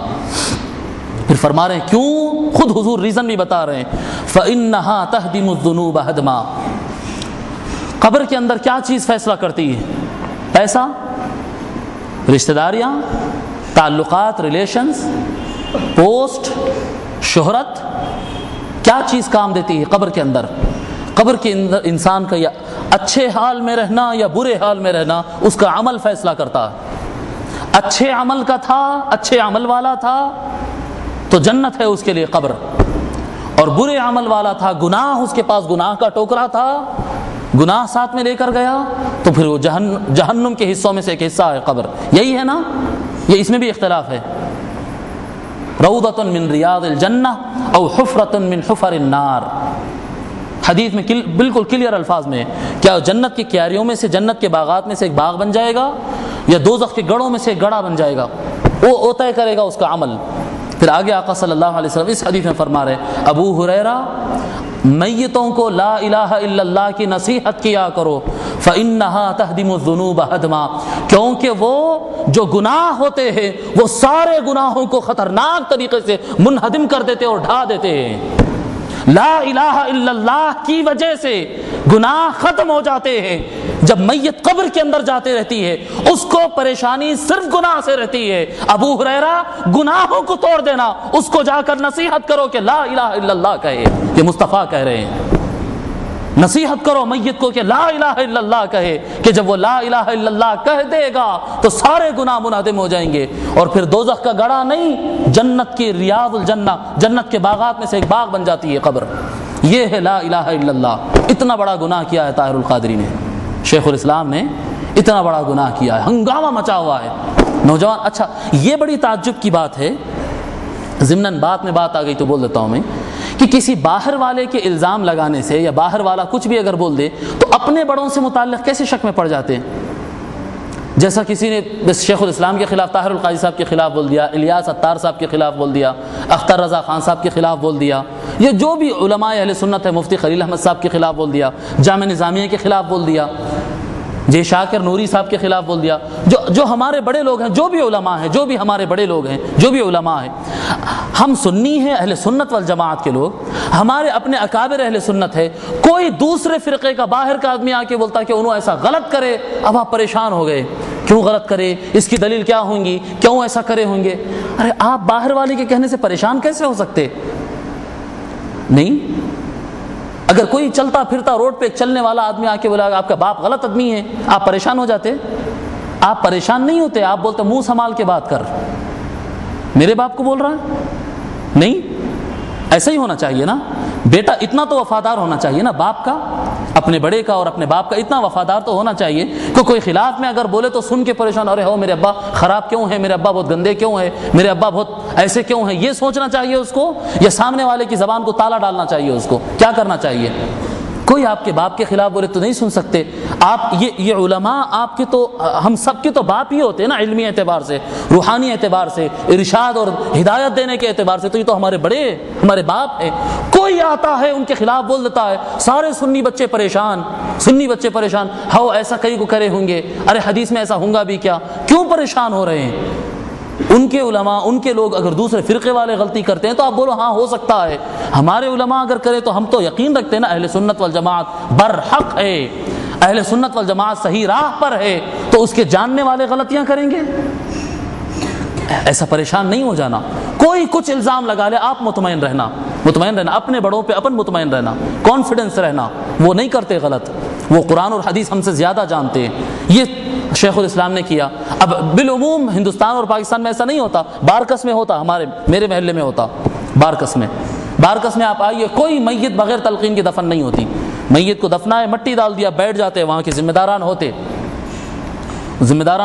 پھر فرما رہے ہیں کیوں، خود حضور ریزن بھی بتا رہے ہیں فَإِنَّهَا تَهْدِمُ الذُّنُوبَ هَدْمًا۔ قبر کے اندر کیا چیز فیصلہ کرتی ہے؟ پیسہ، رشتہ داریاں، تعلقات، ریلیشنز، پوسٹ، شہرت، کیا چیز کام دیتی ہے قبر کے اندر؟ قبر کے اندر انسان کا یا اچھے حال میں رہنا یا برے حال میں رہنا اس کا عمل فیصلہ کرتا ہے۔ اچھے عمل کا تھا، اچھے عمل والا تھا تو جنت ہے اس کے لیے قبر، اور برے عمل والا تھا، گناہ اس کے پاس گناہ کا ٹوکرا تھا، گناہ ساتھ میں لے کر گیا تو پھر وہ جہنم کے حصوں میں سے ایک حصہ ہے قبر۔ یہی ہے نا، یہ اس میں بھی اختلاف ہے، روضۃ من ریاض الجنہ او حفرۃ من حفر النار۔ حدیث میں بالکل کلیئر الفاظ میں کیا جنت کی کیاریوں میں سے، جنت کے باغات میں سے ایک باغ بن جائے گا یا دوزخ کے گڑھوں میں سے ایک گڑھا بن جائے گا، وہ طے کرے گا اس کا عمل۔ پھر آگے آقا صلی اللہ علیہ وسلم اس حدیث میں فرما رہے ابو ہریرہ میتوں کو لا الہ الا اللہ کی نصیحت کیا کرو فإنہا تہدم الذنوب ہدما، کیونکہ وہ جو گناہ ہوتے ہیں وہ سارے گناہوں کو خطرناک طریقے سے منہدم کر دیتے اور ڈھا دیتے ہیں۔ لا الہ الا اللہ کی وجہ سے گناہ ختم ہو جاتے ہیں۔ جب میت قبر کے اندر جاتے رہتی ہے اس کو پریشانی صرف گناہ سے رہتی ہے۔ ابو ہریرہ گناہوں کو توڑ دینا، اس کو جا کر نصیحت کرو کہ لا الہ الا اللہ کہے، یہ مصطفیٰ کہہ رہے ہیں، نصیحت کرو میت کو کہ لا الہ الا اللہ کہے، کہ جب وہ لا الہ الا اللہ کہہ دے گا تو سارے گناہ منہدم ہو جائیں گے، اور پھر دوزخ کا گڑھا نہیں، جنت کی ریاض الجنہ، جنت کے باغات میں سے ایک باغ بن جاتی ہے قبر۔ یہ ہے لا الہ الا اللہ۔ اتنا بڑا گناہ کیا ہے طاہر القادری نے، شیخ الاسلام نے اتنا بڑا گناہ کیا ہے، ہنگامہ مچا ہوا ہے۔ نوجوان، اچھا یہ بڑی تعجب کی بات ہے، ضمناً بات میں بات آ گئی تو بول دیتا ہوں میں، کہ کسی باہر والے کے الزام لگانے سے یا باہر والا کچھ بھی اگر بول دے تو اپنے بڑوں سے متعلق کیسے شک میں پڑ جاتے ہیں؟ جیسا کسی نے بس شیخ الاسلام کے خلاف، طاہر القادری صاحب کے خلاف بول دیا، الیاس عطار صاحب کے خلاف بول دیا، اختر رضا خان صاحب کے خلاف بول دیا، یا جو بھی علماء اہل سنت ہے، مفتی خلیل احمد صاحب کے خلاف بول دیا، جامع نظامیہ کے خلاف بول دیا، جے شاکر نوری صاحب کے خلاف بول دیا، جو ہمارے بڑے لوگ ہیں، جو بھی علماء ہیں، جو بھی ہمارے بڑے لوگ ہیں، جو بھی علماء ہیں، ہم سنی ہیں، اہل سنت والجماعت کے لوگ، ہمارے اپنے اکابر اہل سنت ہے، کوئی دوسرے فرقے کا باہر کا آدمی آ کے بولتا کہ انہوں ایسا غلط کرے، اب آپ پریشان ہو گئے، کیوں غلط کرے، اس کی دلیل کیا ہوں گی، کیوں ایسا کرے ہوں گے؟ ارے آپ باہر والے کے کہنے سے پریشان کیسے ہو سکتے؟ نہیں، اگر کوئی چلتا پھرتا روڈ پہ چلنے والا آدمی آ کے بولا آپ کا باپ غلط آدمی ہے، آپ پریشان ہو جاتے؟ آپ پریشان نہیں ہوتے، آپ بولتے منہ سنبھال کے بات کر، میرے باپ کو بول رہا ہے؟ نہیں، ایسا ہی ہونا چاہیے نا، بیٹا اتنا تو وفادار ہونا چاہیے نا باپ کا، اپنے بڑے کا اور اپنے باپ کا اتنا وفادار تو ہونا چاہیے کہ کوئی خلاف میں اگر بولے تو سن کے پریشان، ارے ہو میرے ابا خراب کیوں ہے، میرے ابا بہت گندے کیوں ہے، میرے ابا بہت ایسے کیوں ہیں، یہ سوچنا چاہیے اس کو، یا سامنے والے کی زبان کو تالا ڈالنا چاہیے اس کو؟ کیا کرنا چاہیے؟ کوئی آپ کے باپ کے خلاف بولے تو نہیں سن سکتے آپ۔ یہ علماء آپ کے تو، ہم سب کے تو باپ ہی ہوتے ہیں نا، علمی اعتبار سے، روحانی اعتبار سے، ارشاد اور ہدایت دینے کے اعتبار سے، تو یہ تو ہمارے بڑے، ہمارے باپ ہیں۔ کوئی آتا ہے ان کے خلاف بول دیتا ہے، سارے سنی بچے پریشان، سنی بچے پریشان، ہاؤ ایسا کئی کو کرے ہوں گے، ارے حدیث میں ایسا ہوں گا بھی کیا، کیوں پریشان ہو رہے ہیں؟ ان کے علماء، ان کے لوگ اگر دوسرے فرقے والے غلطی کرتے ہیں تو آپ بولو ہاں ہو سکتا ہے، ہمارے علماء اگر کرے تو ہم تو یقین رکھتے ہیں نا اہل سنت والجماعت برحق ہے، اہل سنت والجماعت صحیح راہ پر ہے، تو اس کے جاننے والے غلطیاں کریں گے؟ ایسا پریشان نہیں ہو جانا، کوئی کچھ الزام لگا لے، آپ مطمئن رہنا، مطمئن رہنا، اپنے بڑوں پہ اپن مطمئن رہنا، کانفیڈنس رہنا، وہ نہیں کرتے غلط، وہ قرآن اور حدیث ہم سے زیادہ جانتے ہیں. یہ شیخ الاسلام نے کیا. اب بالعموم ہندوستان اور پاکستان میں ایسا نہیں ہوتا، بارکس میں ہوتا، میرے محلے میں ہوتا. بارکس میں آپ آئیے، کوئی میت بغیر تلقین کے دفن نہیں ہوتی. میت کو دفنائے، مٹی ڈال دیا، بیٹھ جاتے، وہاں کے ذمہ داران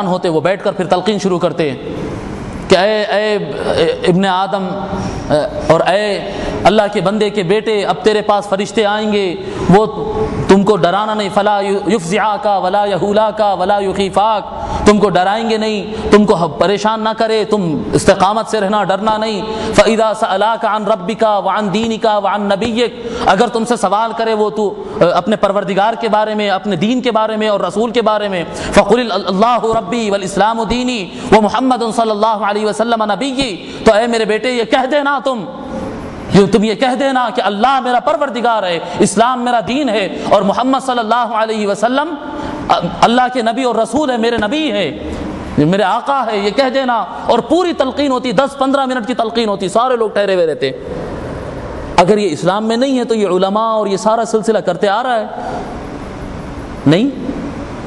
ہوتے، وہ بیٹھ کر پھر تلقین شروع کرتے کہ اے ابن آدم اور اے اللہ کے بندے کے بیٹے، اب تیرے پاس فرشتے آئیں گے، وہ تم کو ڈرانا نہیں، فلا یفزعاک ولا یہولاک ولا یخیفاک، تم کو ڈرائیں گے نہیں، تم کو پریشان نہ کرے، تم استقامت سے رہنا، ڈرنا نہیں. فاذا سألاک عن ربک وعن دینک وعن نبیک، اگر تم سے سوال کرے وہ تو اپنے پروردگار کے بارے میں، اپنے دین کے بارے میں اور رسول کے بارے میں، فقل اللہ ربی والاسلام دینی ومحمد صلی اللہ علیہ وسلم نبی، تو اے میرے بیٹے یہ کہہ دینا، تم یہ کہہ دینا کہ اللہ میرا پروردگار ہے، اسلام میرا دین ہے، اور محمد صلی اللہ علیہ وسلم اللہ کے نبی اور رسول ہے، میرے نبی ہے، میرے آقا ہے، یہ کہہ دینا. اور پوری تلقین ہوتی، 10-15 منٹ کی تلقین ہوتی، سارے لوگ ٹھہرے ہوئے رہتے. اگر یہ اسلام میں نہیں ہے تو یہ علماء اور یہ سارا سلسلہ کرتے آ رہا ہے نہیں.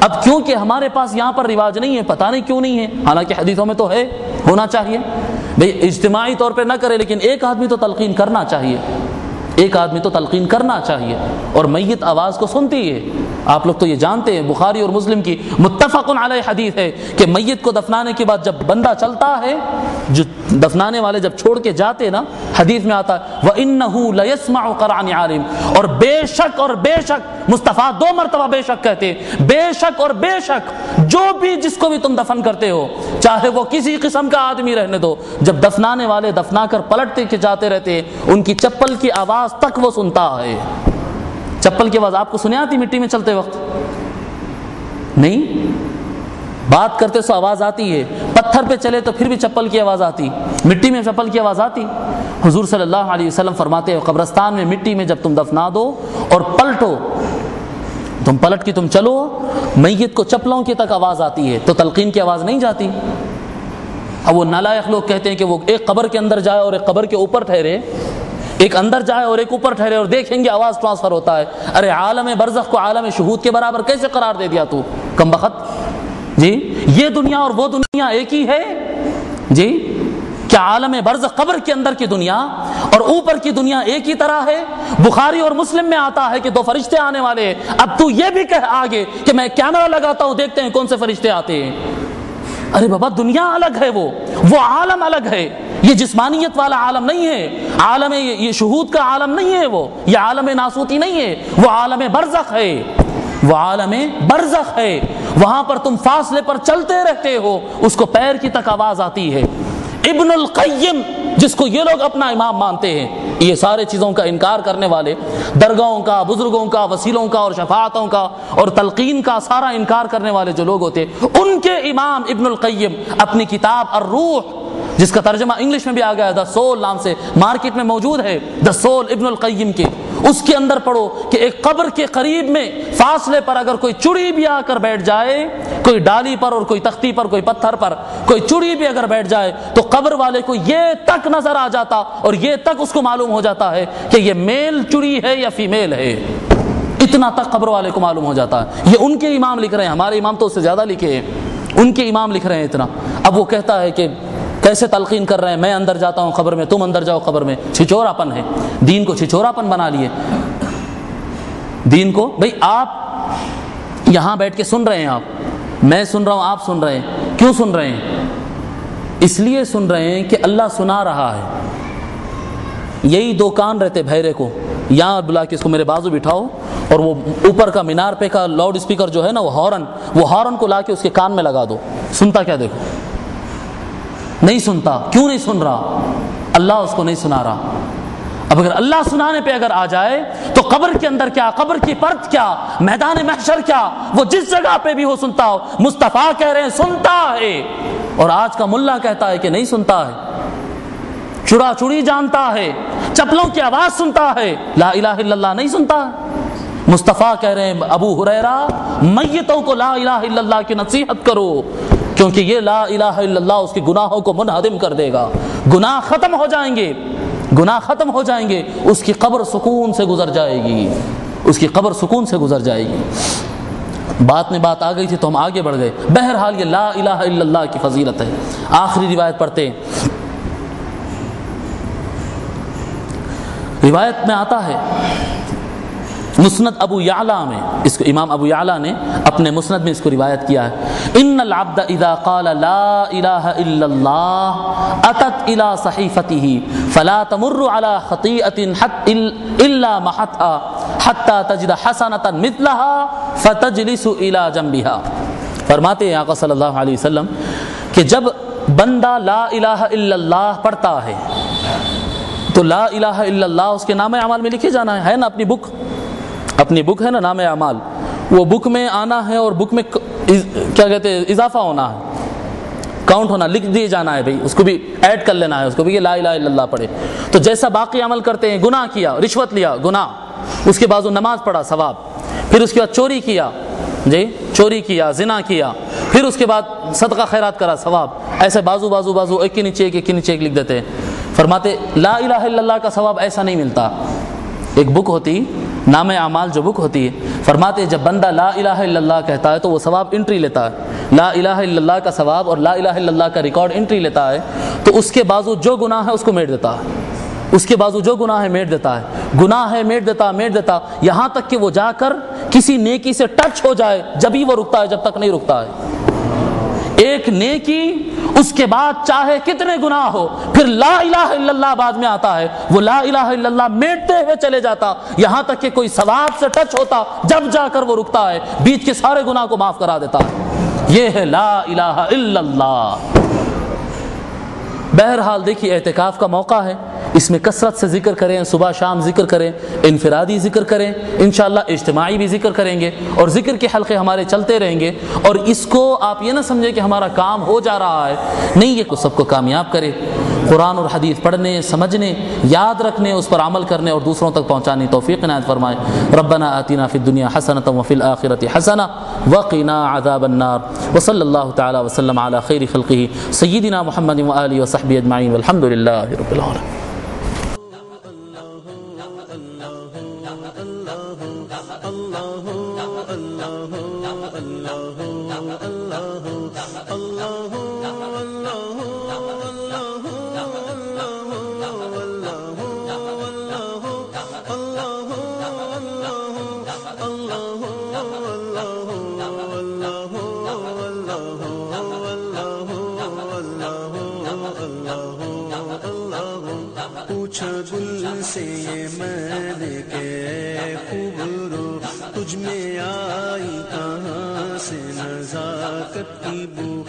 اب کیونکہ ہمارے پاس یہاں پر رواج نہیں ہے، پتہ نہیں کیوں نہیں ہے، حالانکہ حدیثوں میں تو ہے، ہونا چاہیے. بھئی اجتماعی طور پہ نہ کرے، لیکن ایک آدمی تو تلقین کرنا چاہیے، اور میت آواز کو سنتی ہے. آپ لوگ تو یہ جانتے ہیں، بخاری اور مسلم کی متفق علیہ حدیث ہے کہ میت کو دفنانے کے بعد جب بندہ چلتا ہے، جو دفنانے والے جب چھوڑ کے جاتے نا، حدیث میں آتا ہے وَإِنَّهُ لَيَسْمَعُ قَرْعَ نِعَالِهِمْ، اور بے شک مصطفیٰ 2 مرتبہ بے شک کہتے ہیں، بے شک جو بھی جس کو بھی تم دفن کرتے ہو، چاہے وہ کسی قسم کا آدمی رہنے دو، جب دفنانے والے دفنا کر پلٹتے کے جاتے رہتے، ان کی چپل کی آواز تک وہ سنتا ہے. چپل کی آواز آپ کو سنی آتی مٹی میں چلتے وقت؟ نہیں، بات کرتے سو آواز آتی ہے، پتھر پہ چلے تو پھر بھی چپل کی آواز آتی، مٹی میں چپل کی آواز آتی. حضور صلی اللہ علیہ وسلم فرماتے ہیں قبرستان میں مٹی میں جب تم دفنا دو اور پلٹو، تم پلٹ کے تم چلو، میت کو چپلوں کی تک آواز آتی ہے، تو تلقین کی آواز نہیں جاتی. اب وہ نالائق لوگ کہتے ہیں کہ وہ ایک قبر کے اندر جائے اور ایک قبر کے اوپر ٹھہرے، ایک اندر جائے اور ایک اوپر ٹھہرے اور دیکھیں گے آواز ٹرانسفر ہوتا ہے. ارے عالم برزخ کو عالم شہود کے برابر کیسے قرار دے دیا تو کم بخت؟ جی یہ دنیا اور وہ دنیا ایک ہی ہے؟ جی کیا عالم برزخ قبر کے اندر کی دنیا اور اوپر کی دنیا ایک ہی طرح ہے؟ بخاری اور مسلم میں آتا ہے کہ 2 فرشتے آنے والے ہیں. اب تو یہ بھی کہہ آگے کہ میں کیمرہ لگاتا ہوں، دیکھتے ہیں کون سے فرشتے آتے ہیں. ارے بابا دنیا الگ ہے، وہ عالم الگ ہے، یہ جسمانیت والا عالم نہیں ہے، عالم یہ شہود کا عالم نہیں ہے، وہ یہ عالم ناسوتی نہیں ہے، وہ عالم برزخ ہے. وہاں پر تم فاصلے پر چلتے رہتے ہو، اس کو پیر کی تک آواز آتی ہے. ابن القیم جس کو یہ لوگ اپنا امام مانتے ہیں، یہ سارے چیزوں کا انکار کرنے والے، درگاہوں کا، بزرگوں کا، وسیلوں کا اور شفاعتوں کا اور تلقین کا سارا انکار کرنے والے جو لوگ ہوتے، ان کے امام ابن القیم اپنی کتاب الروح، جس کا ترجمہ انگلش میں بھی آ گیا، دا سول نام سے مارکیٹ میں موجود ہے، دا سول ابن القیم کے، اس کے اندر پڑھو کہ ایک قبر کے قریب میں فاصلے پر اگر کوئی چڑی بھی آ کر بیٹھ جائے، کوئی ڈالی پر اور کوئی تختی پر، کوئی پتھر پر کوئی چڑی بھی اگر بیٹھ جائے، تو قبر والے کو یہ تک نظر آ جاتا اور یہ تک اس کو معلوم ہو جاتا ہے کہ یہ میل چڑی ہے یا فیمیل ہے. اتنا تک قبر والے کو معلوم ہو جاتا ہے. یہ ان کے امام لکھ رہے ہیں، ہمارے امام تو اس سے زیادہ لکھے ہیں، ان کے امام لکھ رہے ہیں اتنا. اب وہ کہتا ہے کہ کیسے تلقین کر رہے ہیں، میں اندر جاتا ہوں قبر میں، تم اندر جاؤ قبر میں. چھچوراپن ہے، دین کو چھچوراپن بنا لیے. دین کو بھئی آپ یہاں بیٹھ کے سن رہے ہیں، آپ میں سن رہا ہوں، آپ سن رہے ہیں، کیوں سن رہے ہیں؟ اس لیے سن رہے ہیں کہ اللہ سنا رہا ہے. یہی 2 کان رہتے بھیرے کو، یہاں بلا کے اس کو میرے بازو بٹھاؤ اور وہ اوپر کا مینار پہ کا لاؤڈ اسپیکر جو ہے نا، وہ ہارن کو لا کے اس کے کان میں لگا دو، سنتا کیا؟ دیکھو نہیں سنتا. کیوں نہیں سن رہا؟ اللہ اس کو نہیں سنا رہا. اب اگر اللہ سنانے پہ اگر آ جائے تو قبر کے اندر کیا، قبر کی پرت کیا، میدان محشر کیا، وہ جس جگہ پہ بھی ہو سنتا ہو. مصطفیٰ کہہ رہے ہیں سنتا ہے، اور آج کا ملا کہتا ہے کہ نہیں سنتا ہے. چڑا چڑی جانتا ہے، چپلوں کی آواز سنتا ہے، لا الہ الا اللہ نہیں سنتا ہے. مصطفیٰ کہہ رہے ہیں ابو ہریرہ میتوں کو لا الہ الا اللہ کی نصیحت کرو، کیونکہ یہ لا الہ الا اللہ اس کے گناہوں کو منہدم کر دے گا، گناہ ختم ہو جائیں گے. گناہ ختم ہو جائیں گے، اس کی قبر سکون سے گزر جائے گی، اس کی قبر سکون سے گزر جائے گی۔ بات میں بات آ گئی تھی تو ہم آگے بڑھ گئے۔ بہرحال یہ لا الہ الا اللہ کی فضیلت ہے۔ آخری روایت پڑھتے ہیں۔ روایت میں آتا ہے مسند ابو یعلا میں، اس کو امام ابو یعلا نے اپنے مسند میں اس کو روایت کیا ہے، ان العبد اذا قال لا الہ الا اللہ اتت الى صحیفته فلا تمر على خطیئة الا محتها حتى تجد حسنة مثلها فتجلس الى جنبها۔ فرماتے ہیں آقا صلی اللہ علیہ وسلم کہ جب بندہ لا الہ الا اللہ پڑھتا ہے تو لا الہ الا اللہ اس کے نام اعمال میں لکھے جانا ہے نا، اپنی بک ہے نا نام اعمال، وہ بک میں آنا ہے اور بک میں کیا کہتے ہیں اضافہ ہونا ہے، کاؤنٹ ہونا، لکھ دیے جانا ہے بھائی، اس کو بھی ایڈ کر لینا ہے، اس کو بھی کہ لا الہ الا اللہ پڑھے۔ تو جیسا باقی عمل کرتے ہیں، گناہ کیا، رشوت لیا گناہ، اس کے بعد نماز پڑھا ثواب، پھر اس کے بعد چوری کیا، چوری کیا، زنا کیا، پھر اس کے بعد صدقہ خیرات کرا ثواب، ایسے بازو ایک کے نیچے ایک لکھ دیتے ہیں۔ فرماتے لا الہ الا اللہ کا ثواب ایسا نہیں ملتا، ایک بک ہوتی نام اعمال جو بک ہوتی ہے، فرماتے جب بندہ لا الہ الا اللہ کہتا ہے تو وہ ثواب انٹری لیتا ہے، لا الہ الا اللہ کا ثواب اور لا الہ الا اللہ کا ریکارڈ انٹری لیتا ہے، تو اس کے بازو جو گناہ ہے اس کو میٹ دیتا ہے، اس کے بازو جو گناہ ہے میٹ دیتا ہے، گناہ ہے میٹ دیتا یہاں تک کہ وہ جا کر کسی نیکی سے ٹچ ہو جائے، جب ہی وہ رکتا ہے، جب تک نہیں رکتا ہے۔ ایک نیکی اس کے بعد چاہے کتنے گناہ ہو، پھر لا الہ الا اللہ بعد میں آتا ہے، وہ لا الہ الا اللہ میٹتے ہوئے چلے جاتا یہاں تک کہ کوئی ثواب سے ٹچ ہوتا، جب جا کر وہ رکتا ہے، بیچ کے سارے گناہ کو معاف کرا دیتا ہے۔ یہ ہے لا الہ الا اللہ۔ بہرحال دیکھیے اعتکاف کا موقع ہے، اس میں کثرت سے ذکر کریں، صبح شام ذکر کریں، انفرادی ذکر کریں، انشاءاللہ اجتماعی بھی ذکر کریں گے، اور ذکر کے حلقے ہمارے چلتے رہیں گے، اور اس کو آپ یہ نہ سمجھیں کہ ہمارا کام ہو جا رہا ہے، نہیں، یہ سب کو کامیاب کرے، قرآن اور حدیث پڑھنے، سمجھنے، یاد رکھنے، اس پر عمل کرنے اور دوسروں تک پہنچانے توفیق عنایت فرمائے۔ ربنا آتنا فی الدنیا حسنۃ وفی الآخرۃ حسنہ وقنا عذاب النار، وصلی اللہ تعالی وسلم علی خیر خلقہ سیدنا محمد وآلہ وصحبہ اجمعین، والحمد للہ رب العالمین۔ پوچھا گل سے یہ میں نے کہ خوبرو تجھ میں آئی کہاں سے نزاکت کی بو۔